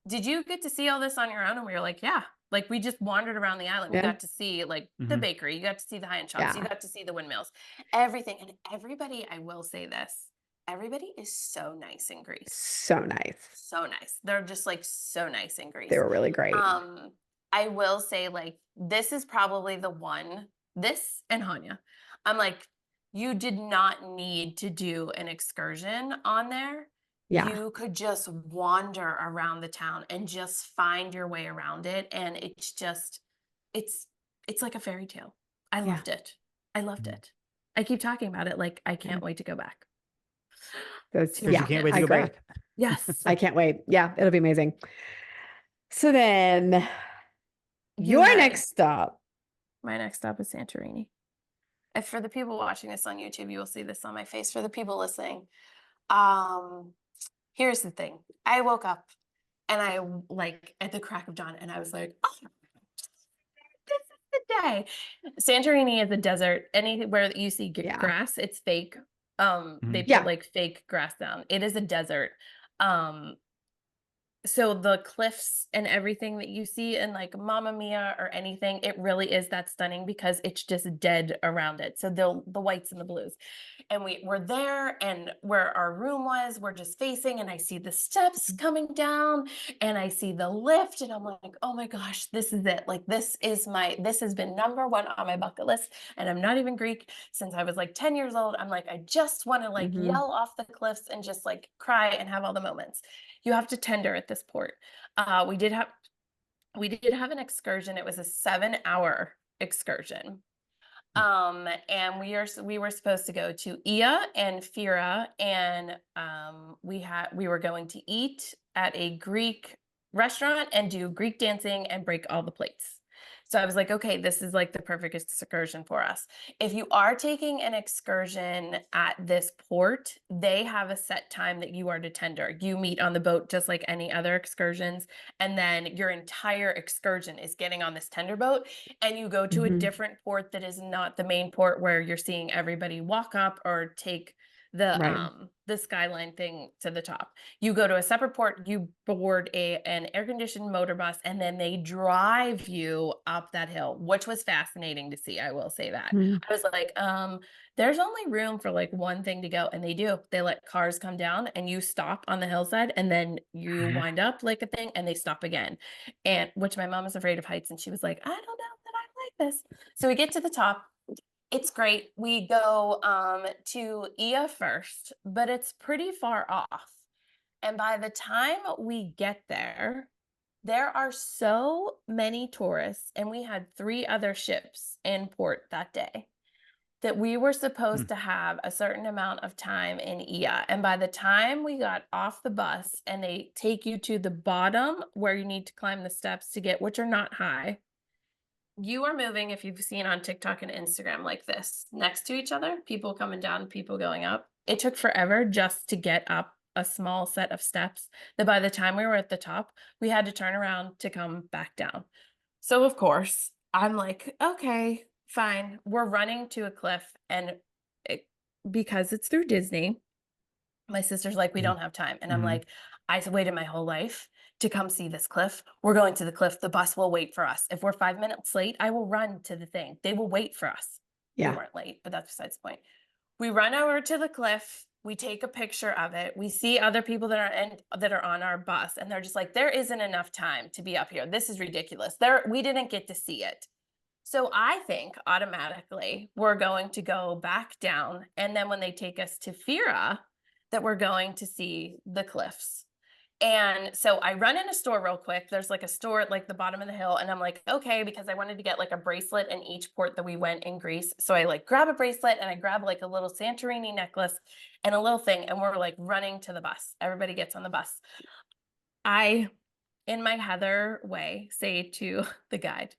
did you get to see all this on your own? And we were like, yeah. Like we just wandered around the island. We Yeah. got to see like the bakery. You got to see the high-end shops. You Yeah. got to see the windmills, everything. And everybody, I will say this, everybody is so nice in Greece. So nice. So nice. They're just like so nice in Greece. They were really great. I will say like, this is probably the one, this and Hanya. I'm like, you did not need to do an excursion on there. Yeah. You could just wander around the town and just find your way around it. And it's just, it's like a fairy tale. I loved it. I loved it. I keep talking about it. Like, I can't wait to go back. Because you can't wait to go back. Yes. I can't wait. Yeah, it'll be amazing. So then your next stop. My next stop is Santorini. And for the people watching this on YouTube, you will see this on my face. For the people listening, here's the thing. I woke up and I like at the crack of dawn and I was like, oh, this is the day. Santorini is a desert. Anywhere that you see grass, it's fake. They put like fake grass down. It is a desert. So the cliffs and everything that you see in like Mamma Mia or anything, it really is that stunning because it's just dead around it. So the whites and the blues. And we were there, and where our room was, we're just facing, and I see the steps coming down and I see the lift, and I'm like, oh my gosh, this is it. Like this has been number one on my bucket list. And I'm not even Greek since I was like 10 years old. I'm like, I just want to like yell off the cliffs and just like cry and have all the moments. You have to tender at this port. We did have an excursion. It was a 7-hour excursion. And we were supposed to go to Ia and Fira, and we were going to eat at a Greek restaurant and do Greek dancing and break all the plates. So I was like, okay, this is like the perfect excursion for us. If you are taking an excursion at this port, they have a set time that you are to tender. You meet on the boat just like any other excursions. And then your entire excursion is getting on this tender boat, and you go to a different port that is not the main port where you're seeing everybody walk up or take the skyline thing to the top. You go to a separate port, you board an air-conditioned motor bus, and then they drive you up that hill, which was fascinating to see. I will say that. I was like, there's only room for like one thing to go, and they do. They let cars come down and you stop on the hillside, and then you wind up like a thing and they stop again. And which my mom is afraid of heights, and she was like, I don't know that I like this. So we get to the top. It's great. We go to Ia first, but it's pretty far off. And by the time we get there, there are so many tourists, and we had 3 other ships in port that day, that we were supposed to have a certain amount of time in Ia. And by the time we got off the bus and they take you to the bottom where you need to climb the steps to get, which are not high, you are moving, if you've seen on TikTok and Instagram, like this, next to each other, people coming down, people going up. It took forever just to get up a small set of steps that by the time we were at the top, we had to turn around to come back down. So of course, I'm like, okay, fine. We're running to a cliff, and because it's through Disney, my sister's like, we don't have time. And I'm like, I waited my whole life to come see this cliff. We're going to the cliff. The bus will wait for us. If we're 5 minutes late, I will run to the thing. They will wait for us. Yeah. We weren't late, but that's besides the point. We run over to the cliff. We take a picture of it. We see other people that are on our bus, and they're just like, there isn't enough time to be up here. This is ridiculous. We didn't get to see it. So I think automatically we're going to go back down. And then when they take us to Fira, that we're going to see the cliffs. And so I run in a store real quick. There's like a store at like the bottom of the hill. And I'm like, okay, because I wanted to get like a bracelet in each port that we went in Greece. So I like grab a bracelet and I grab like a little Santorini necklace and a little thing. And we're like running to the bus. Everybody gets on the bus. I, in my Heather way, say to the guide,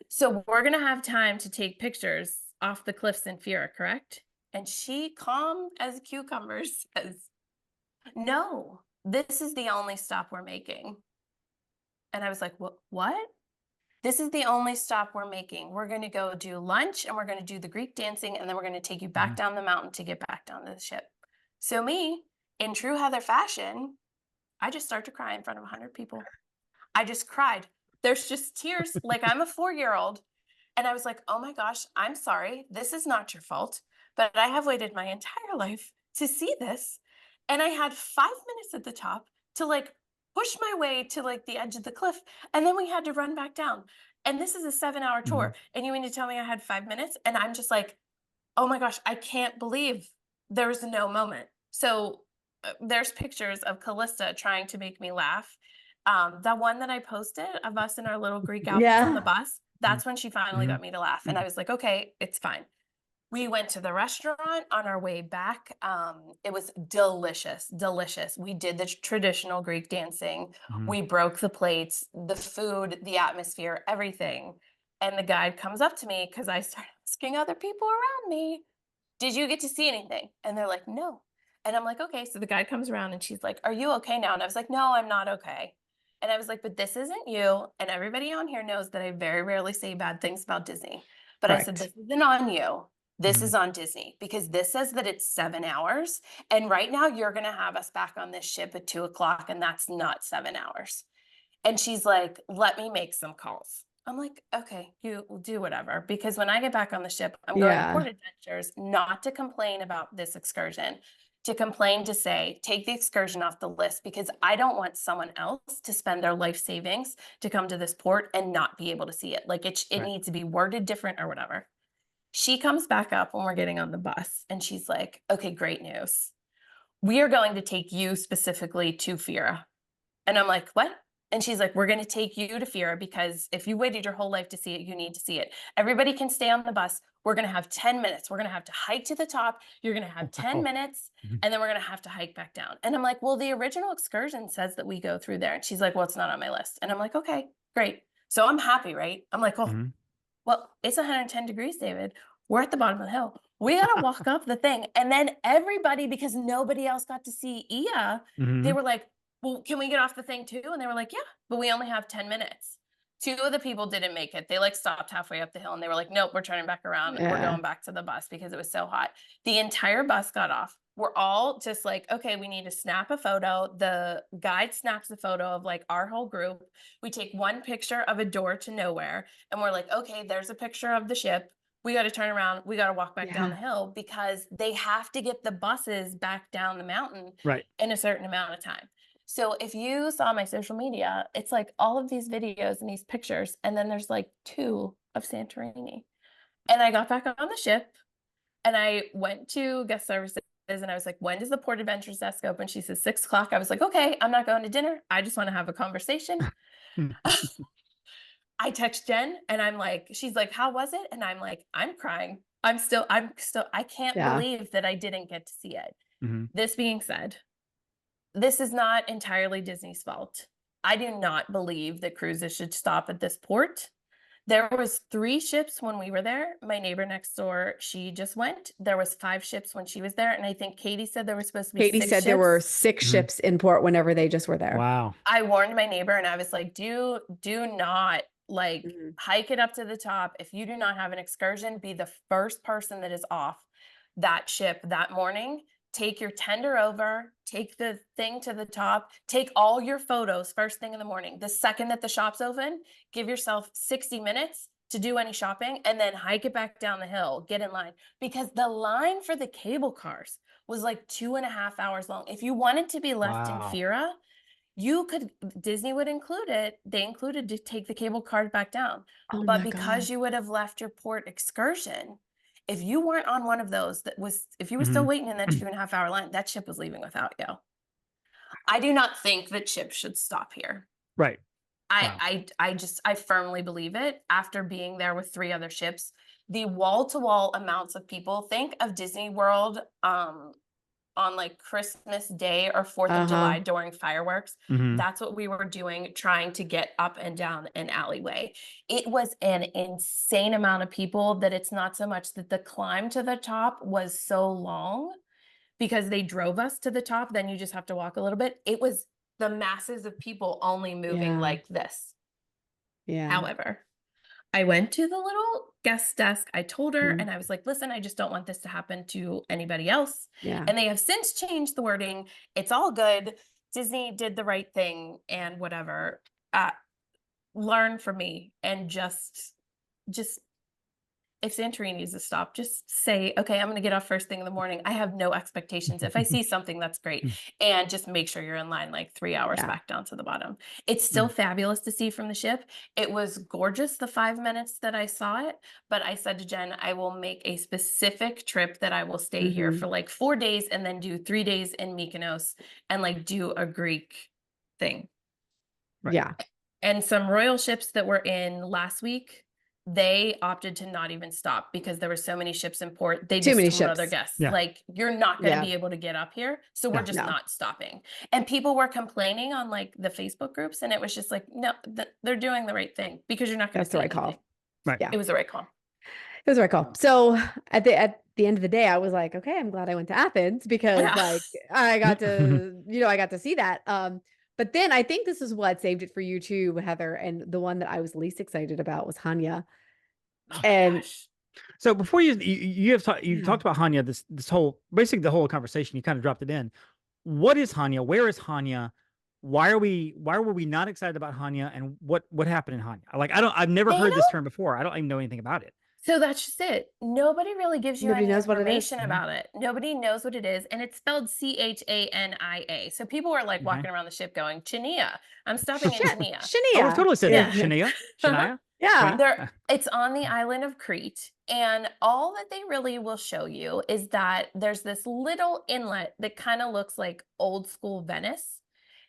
so we're going to have time to take pictures off the cliffs in Fira, correct? And she, calm as a cucumber, says, no, this is the only stop we're making. And I was like, what? This is the only stop we're making. We're going to go do lunch, and we're going to do the Greek dancing, and then we're going to take you back down the mountain to get back down to the ship. So me, in true Heather fashion, I just start to cry in front of 100 people. I just cried. There's just tears. Like I'm a 4-year-old. And I was like, oh my gosh, I'm sorry. This is not your fault. But I have waited my entire life to see this. And I had 5 minutes at the top to like push my way to like the edge of the cliff. And then we had to run back down. And this is a 7-hour tour. And you mean to tell me I had 5 minutes? And I'm just like, oh my gosh, I can't believe there was no moment. So there's pictures of Callista trying to make me laugh. The one that I posted of us in our little Greek outfits on the bus, that's when she finally got me to laugh. And I was like, okay, it's fine. We went to the restaurant on our way back. It was delicious, delicious. We did the traditional Greek dancing. We broke the plates, the food, the atmosphere, everything. And the guide comes up to me because I started asking other people around me, did you get to see anything? And they're like, no. And I'm like, okay. So the guide comes around and she's like, are you okay now? And I was like, no, I'm not okay. And I was like, but this isn't you. And everybody on here knows that I very rarely say bad things about Disney. But I said, this isn't on you. This is on Disney, because this says that it's 7 hours. And right now you're going to have us back on this ship at 2 o'clock. And that's not 7 hours. And she's like, let me make some calls. I'm like, okay, you do whatever. Because when I get back on the ship, I'm going to Port Adventures, not to complain about this excursion, to complain to say, take the excursion off the list, because I don't want someone else to spend their life savings to come to this port and not be able to see it. Like it needs to be worded different or whatever. She comes back up when we're getting on the bus and she's like, okay, great news. We are going to take you specifically to Fira. And I'm like, what? And she's like, we're going to take you to Fira because if you waited your whole life to see it, you need to see it. Everybody can stay on the bus. We're going to have 10 minutes. We're going to have to hike to the top. You're going to have 10 minutes and then we're going to have to hike back down. And I'm like, well, the original excursion says that we go through there. And she's like, well, it's not on my list. And I'm like, okay, great. So I'm happy, right? I'm like, oh, well, it's 110 degrees, David. We're at the bottom of the hill. We got to walk up the thing. And then everybody, because nobody else got to see Ia, they were like, well, can we get off the thing too? And they were like, yeah, but we only have 10 minutes. 2 of the people didn't make it. They like stopped halfway up the hill and they were like, nope, we're turning back around. We're going back to the bus because it was so hot. The entire bus got off. We're all just like, okay, we need to snap a photo. The guide snaps a photo of like our whole group. We take one picture of a door to nowhere and we're like, okay, there's a picture of the ship. We got to turn around. We got to walk back down the hill because they have to get the buses back down the mountain in a certain amount of time. So if you saw my social media, it's like all of these videos and these pictures, and then there's like 2 of Santorini. And I got back on the ship and I went to guest services and I was like, when does the Port Adventures desk open? She says 6 o'clock. I was like, okay, I'm not going to dinner. I just want to have a conversation. I text Jen and I'm like, she's like, how was it? And I'm like, I'm crying. I can't believe that I didn't get to see it. This being said, this is not entirely Disney's fault. I do not believe that cruises should stop at this port. There was 3 ships when we were there. My neighbor next door, she just went. There was 5 ships when she was there, and I think Katie said there were supposed to be Katie 6 said there were ships. 6 Mhm. ships in port whenever they just were there. Wow. I warned my neighbor and I was like, do not like Mhm. hike it up to the top. If you do not have an excursion, be the first person that is off that ship that morning. Take your tender over, take the thing to the top, take all your photos first thing in the morning. The second that the shop's open, give yourself 60 minutes to do any shopping and then hike it back down the hill, get in line. Because the line for the cable cars was like 2.5 hours long. If you wanted to be left in Wow. Fira, you could, Disney would include it. They included to take the cable cars back down. Oh But my because God. you would have left your port excursion, if you weren't on one of those if you were still Mhm. waiting in that 2.5 hour line, that ship was leaving without you. I do not think that ships should stop here. Right. Wow. I firmly believe it after being there with 3 other ships. The wall-to-wall amounts of people, think of Disney World on like Christmas Day or 4th of July during fireworks. Mhm. That's what we were doing, trying to get up and down an alleyway. It was an insane amount of people that it's not so much that the climb to the top was so long because they drove us to the top, then you just have to walk a little bit. It was the masses of people only moving Yeah. like this. Yeah. However, I went to the little guest desk. I told her, Mhm. and I was like, listen, I just don't want this to happen to anybody else. Yeah. And they have since changed the wording. It's all good. Disney did the right thing and whatever. Learn from me and just if Santorini needs to stop, just say, okay, I'm going to get off first thing in the morning. I have no expectations. If I see something, that's great. And just make sure you're in line like 3 hours Yeah. back down to the bottom. It's still fabulous to see from the ship. It was gorgeous the 5 minutes that I saw it. But I said to Jen, I will make a specific trip that I will stay here Mhm. for like 4 days and then do 3 days in Mykonos and like do a Greek thing. Right. Yeah. And some royal ships that were in last week, they opted to not even stop because there were so many ships in port. They Too just many told other ships. guests, Yeah. like, you're not going to Yeah. be able to get up here. So we're Yeah. just No. not stopping. And people were complaining on like the Facebook groups. And it was just like, no, they're doing the right thing because you're not going to That's the see right call. anything. Right. Yeah. It was the right call. It was a right call. So at the end of the day, I was like, okay, I'm glad I went to Athens because Yeah. like I got to, I got to see that. But then I think this is what saved it for you too, Heather. And the one that I was least excited about was Hanya. Oh my And gosh. So before you've talked Yeah. about Hanya this whole basically the whole conversation, you kind of dropped it in. What is Hanya? Where is Hanya? Why were we not excited about Hanya? And what happened in Hanya? Like I've never They heard this don't- term before. I don't even know anything about it. So that's just it. Nobody really gives you Nobody any knows what it is. information about it. Nobody knows what it is. And it's spelled Chania. So people were like Okay. walking around the ship going, Chania. I'm stopping in Chania. I would have Shania. totally said Yeah. that. Shania? Shania? Yeah. Okay. It's on the island of Crete. And all that they really will show you is that there's this little inlet that kind of looks like old school Venice.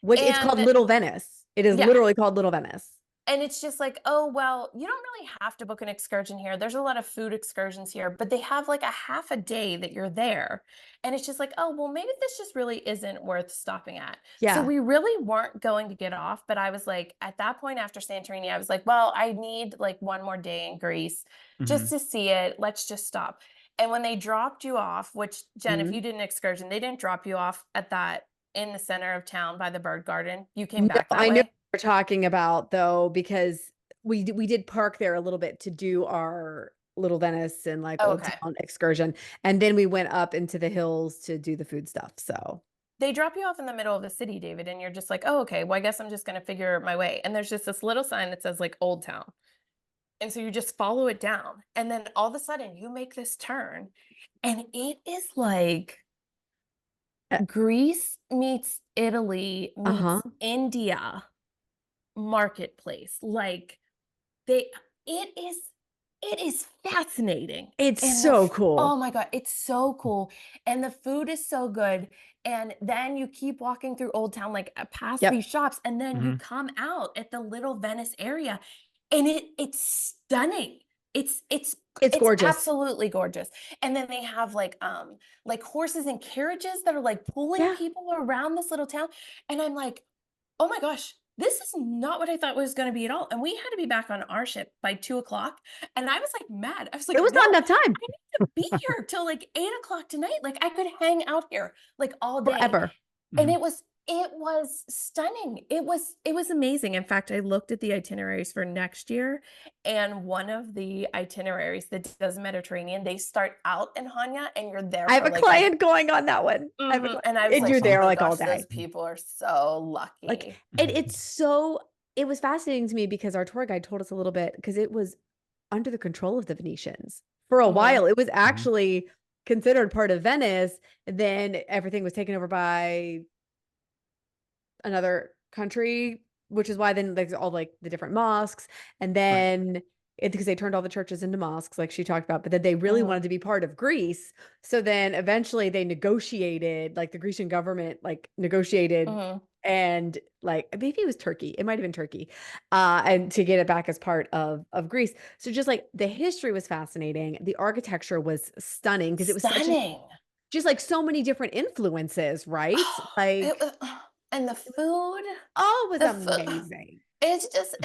Which it's called And- Little Venice. It is Yeah. literally called Little Venice. And it's just like, oh, well, you don't really have to book an excursion here. There's a lot of food excursions here, but they have like a half a day that you're there. And it's just like, oh, well, maybe this just really isn't worth stopping at. Yeah. So we really weren't going to get off. But I was like, at that point after Santorini, I was like, well, I need like one more day in Greece just to see it. Let's just stop. And when they dropped you off, which Jen, if you did an excursion, they didn't drop you off at that in the center of town by the bird garden. You came back that I way. know what we're talking about though, because we did park there a little bit to do our Little Venice and like Oh, Old okay. Town excursion. And then we went up into the hills to do the food stuff. So They drop you off in the middle of the city, David, and you're just like, oh, okay, well, I guess I'm just going to figure my way. And there's just this little sign that says like Old Town. And so you just follow it down. And then all of a sudden you make this turn and it is like Greece meets Italy meets India marketplace. Like it is fascinating. it's And so cool. Oh my God, it's so cool. And the food is so good. And then you keep walking through Old Town, like past these shops, and then you come out at the Little Venice area. And it's stunning. It's gorgeous. Absolutely gorgeous. And then they have like horses and carriages that are like pulling people around this little town. And I'm like, oh my gosh, this is not what I thought it was going to be at all. And we had to be back on our ship by 2:00. And I was like mad. I was like, It was not enough time. I need to be here till like 8:00 tonight. Like I could hang out here like all day. Forever. And it was stunning. It was amazing. In fact, I looked at the itineraries for next year, and one of the itineraries that does Mediterranean, they start out in Hanya, and you're there. I have for a like client going on that one. and I was like, you're there oh my like all gosh, day. those people are so lucky. Like, and it was fascinating to me because our tour guide told us a little bit, because it was under the control of the Venetians for a while. It was actually considered part of Venice. Then everything was taken over by another country, which is why then like all like the different mosques, and then because they turned all the churches into mosques, like she talked about, but then they really wanted to be part of Greece. So then eventually they negotiated, like the Grecian government like negotiated, and like maybe it was Turkey, it might have been Turkey, and to get it back as part of Greece. So just like the history was fascinating, the architecture was stunning because it was just like so many different influences, right? Like and the food. It was amazing. It's just,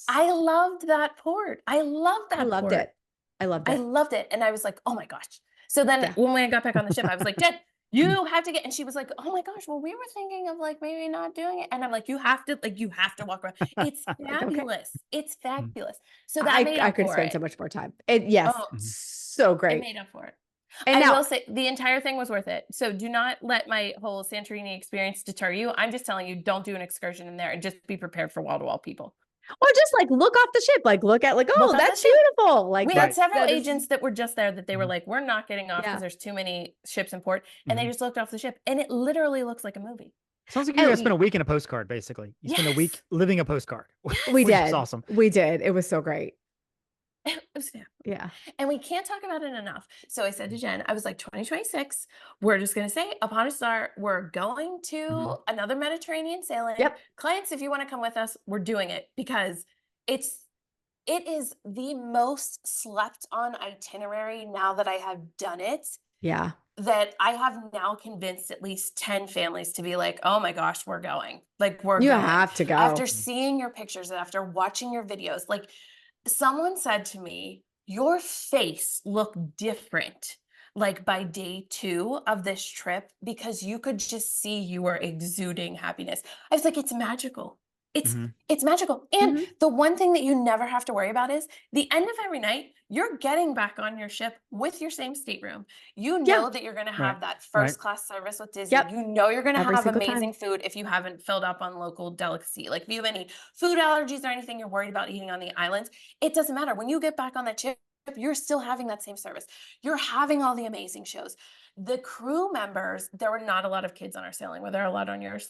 I loved that port. I loved that I loved port. it. I loved I it. loved it. And I was like, oh my gosh. So then when I got back on the ship, I was like, Jenn, you have to get, and she was like, oh my gosh, well, we were thinking of like maybe not doing it. And I'm like, you have to walk around. It's fabulous. It's fabulous. So that made up I could for spend it. so much more time. So great. It made up for it. And I now, will say the entire thing was worth it. So do not let my whole Santorini experience deter you. I'm just telling you, don't do an excursion in there, and just be prepared for wall-to-wall people. or just like look off the ship, like look at like, oh, that's beautiful. Like we had several agents that were just there that they were like, we're not getting off because there's too many ships in port, and they just looked off the ship, and it literally looks like a movie. Sounds like you're gonna spend a week in a postcard, basically. You spend a week living a postcard. We did. Is awesome. We did. It was so great. It was fabulous. Yeah. And we can't talk about it enough. So I said to Jenn, I was like, 2026, we're just going to say upon a start, we're going to another Mediterranean sailing. Clients, if you want to come with us, we're doing it because it is the most slept on itinerary now that I have done it. Yeah. That I have now convinced at least 10 families to be like, oh my gosh, we're going. Like you have to go. After seeing your pictures and after watching your videos, like someone said to me, your face looked different like by day 2 of this trip because you could just see you were exuding happiness. I was like, it's magical. It's magical. And the one thing that you never have to worry about is the end of every night, you're getting back on your ship with your same stateroom. You know that you're going to have that first class service with Disney. You know you're going to have amazing food if you haven't filled up on local delicacy. Like if you have any food allergies or anything you're worried about eating on the islands, it doesn't matter. When you get back on that ship, you're still having that same service. You're having all the amazing shows. The crew members, there were not a lot of kids on our sailing. Were there a lot on yours?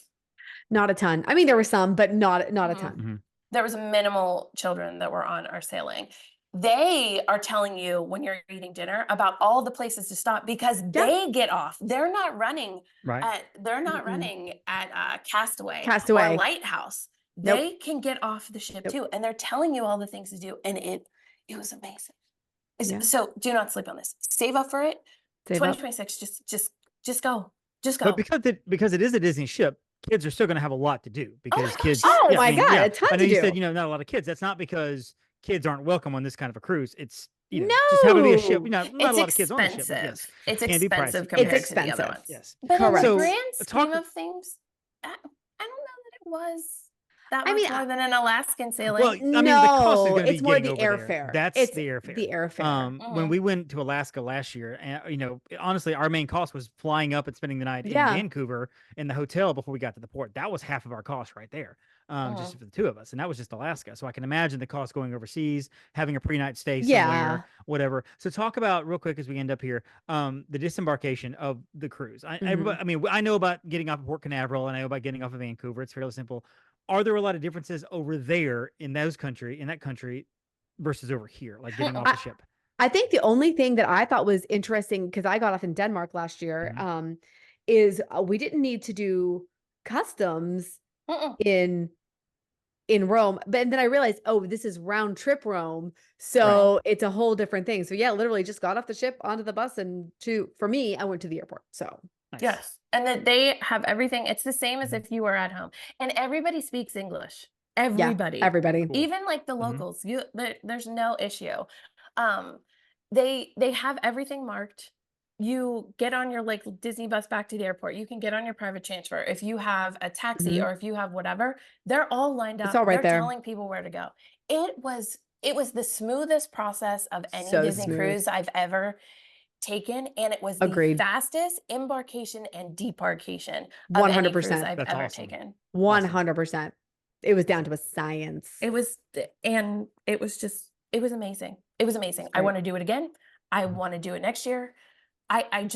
Not a ton. I mean, there were some, but not a ton. There was minimal children that were on our sailing. They are telling you when you're eating dinner about all the places to stop because they get off. They're not running at Castaway or Lighthouse. They can get off the ship too, and they're telling you all the things to do, and it was amazing. So do not sleep on this. Save up for it. 2026. Just go. But because it is a Disney ship, kids are still going to have a lot to do because kids. Oh my God, a ton I know to you do. said not a lot of kids. That's not because kids aren't welcome on this kind of a cruise. It's just happen to be a ship. Not a lot of kids on the ship. Yes. It's Can be expensive pricey. compared It's to the other expensive. ones. Yes. But in the Correct. grand scheme of things, I don't know that it was that much more than an Alaskan sailing. Well, I mean, the cost is going to be it's more getting the over there. airfare. That's the airfare. The airfare. When we went to Alaska last year, and honestly, our main cost was flying up and spending the night in Vancouver in the hotel before we got to the port. That was half of our cost right there, just for the two of us, and that was just Alaska. So I can imagine the cost going overseas, having a pre-night stay somewhere, whatever. So talk about real quick as we end up here, the disembarkation of the cruise. Everybody, I mean, I know about getting off of Port Canaveral, and I know about getting off of Vancouver. It's fairly simple. Are there a lot of differences over there in that country versus over here, like getting off the ship? I think the only thing that I thought was interesting, because I got off in Denmark last year, is we didn't need to do customs in Rome. But then I realized, this is round trip Rome. So it's a whole different thing. So yeah, literally just got off the ship onto the bus for me, I went to the airport. So yes. And that they have everything. It's the same as if you were at home. And everybody speaks English. Everybody. Yeah, everybody. Cool. Even like the locals. There's no issue. They have everything marked. You get on your like Disney bus back to the airport. You can get on your private transfer. If you have a taxi or if you have whatever, they're all lined up. It's all right They're there. telling people where to go. It was the smoothest process of any So Disney smooth. cruise I've ever taken, and it was the Agreed. fastest embarkation and debarkation of any cruise 100%. I've That's ever awesome. taken. 100%. It was down to a science. It was amazing. It was amazing. I great. want to do it again. I want to do it next year. I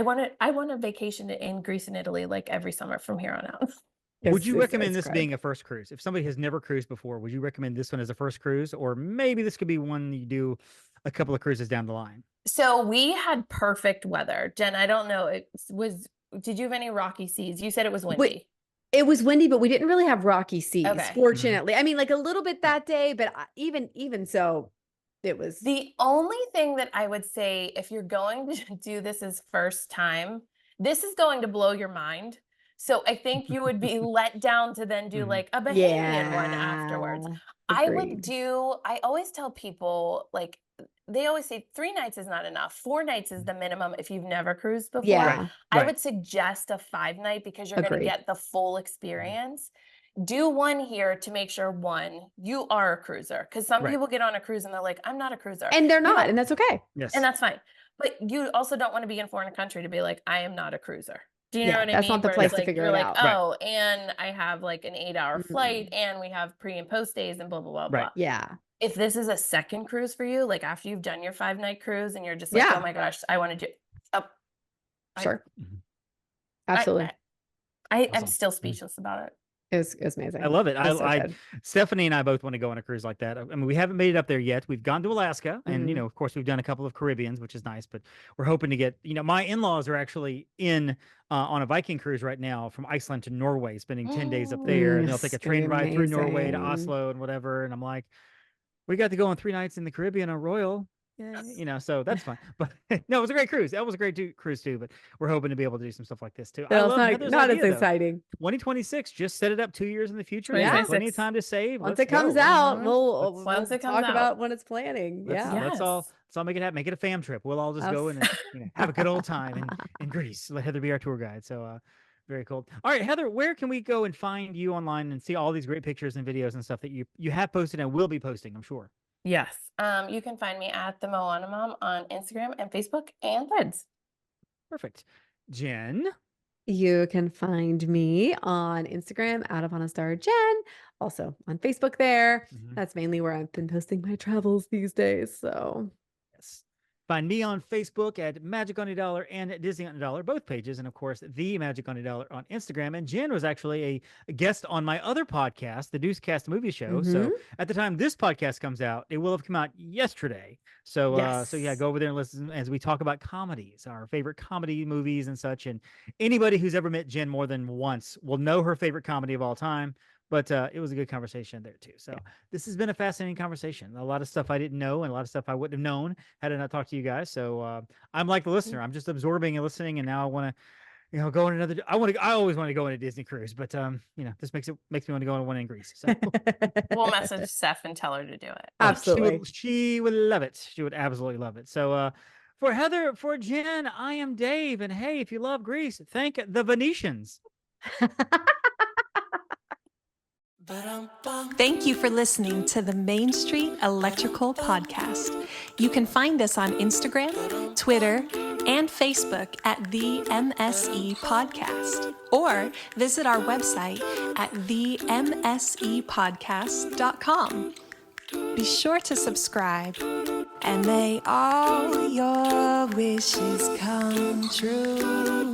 want a vacation in Greece and Italy like every summer from here on out. Would you recommend it's this being a first cruise? If somebody has never cruised before, would you recommend this one as a first cruise? Or maybe this could be one you do a couple of cruises down the line? So we had perfect weather. Jenn, I don't know. Did you have any rocky seas? You said it was windy. It was windy, but we didn't really have rocky seas, Okay. fortunately. I mean, like a little bit that day, but even so, it was The only thing that I would say, if you're going to do this as first time, this is going to blow your mind. So I think you would be let down to then do like a Bahamian one afterwards. Agreed. I always tell people, like, they always say 3 nights is not enough. 4 nights is the minimum if you've never cruised before. Yeah. I would suggest a 5-night because you're going to Agreed. get the full experience. Do one here to make sure, one, you are a cruiser. Because some people get on a cruise and they're like, I'm not a cruiser. And they're not, and that's okay. Yes. And that's fine. But you also don't want to be in a foreign country to be like, I am not a cruiser. Do you know what I mean? That's not the Where place it's to like, figure you're it like, out. oh, and I have like an 8-hour flight and we have pre and post days and blah, blah, blah, blah. Yeah. If this is a second cruise for you, like after you've done your 5-night cruise and you're just like, oh my gosh, I want to do Sure. Absolutely. I'm still speechless about it. It was amazing. I love it. It was so good. Stephanie and I both want to go on a cruise like that. I mean, we haven't made it up there yet. We've gone to Alaska and, you know, of course we've done a couple of Caribbeans, which is nice, but we're hoping to get, you know, my in-laws are actually on a Viking cruise right now from Iceland to Norway, spending 10 days up there. And they'll take a train ride through Norway to Oslo and whatever. And I'm like, we got to go on 3 nights in the Caribbean on Royal. Yeah, you know, so that's fun. But no, it was a great cruise. That was a great cruise too. But we're hoping to be able to do some stuff like this too. I love Heather's not idea, as exciting. 2026, just set it up 2 years in the future. Yeah. Plenty of time to save. Once Let's it comes go. out, we'll talk about when it's planning. Let's all make it happen. Make it a fam trip. We'll all just go and have a good old time in Greece. Let Heather be our tour guide. So very cool. All right, Heather, where can we go and find you online and see all these great pictures and videos and stuff that you have posted and will be posting, I'm sure. Yes. You can find me at the Moana Mom on Instagram and Facebook and Threads. Perfect. Jenn? You can find me on Instagram, Out of On a Star Jenn. Also on Facebook there. That's mainly where I've been posting my travels these days. So yes. Find me on Facebook at Magic on a Dollar and Disney on a Dollar, both pages. And of course, the Magic on a Dollar on Instagram. And Jenn was actually a guest on my other podcast, the Deucecast Movie Show. So at the time this podcast comes out, it will have come out yesterday. So, so yeah, go over there and listen as we talk about comedies, our favorite comedy movies and such. And anybody who's ever met Jenn more than once will know her favorite comedy of all time. But it was a good conversation there too. So this has been a fascinating conversation. A lot of stuff I didn't know and a lot of stuff I wouldn't have known had I not talked to you guys. So I'm like the listener. I'm just absorbing and listening. And now I want to, go on another. I always want to go on a Disney cruise, but this makes me want to go on one in Greece. So we'll message Steph and tell her to do it. Absolutely, she would love it. She would absolutely love it. So for Heather, for Jenn, I am Dave, and hey, if you love Greece, thank the Venetians. Thank you for listening to the Main Street Electrical Podcast. You can find us on Instagram, Twitter, and Facebook at the MSE Podcast, or visit our website at themsepodcast.com. Be sure to subscribe, and may all your wishes come true.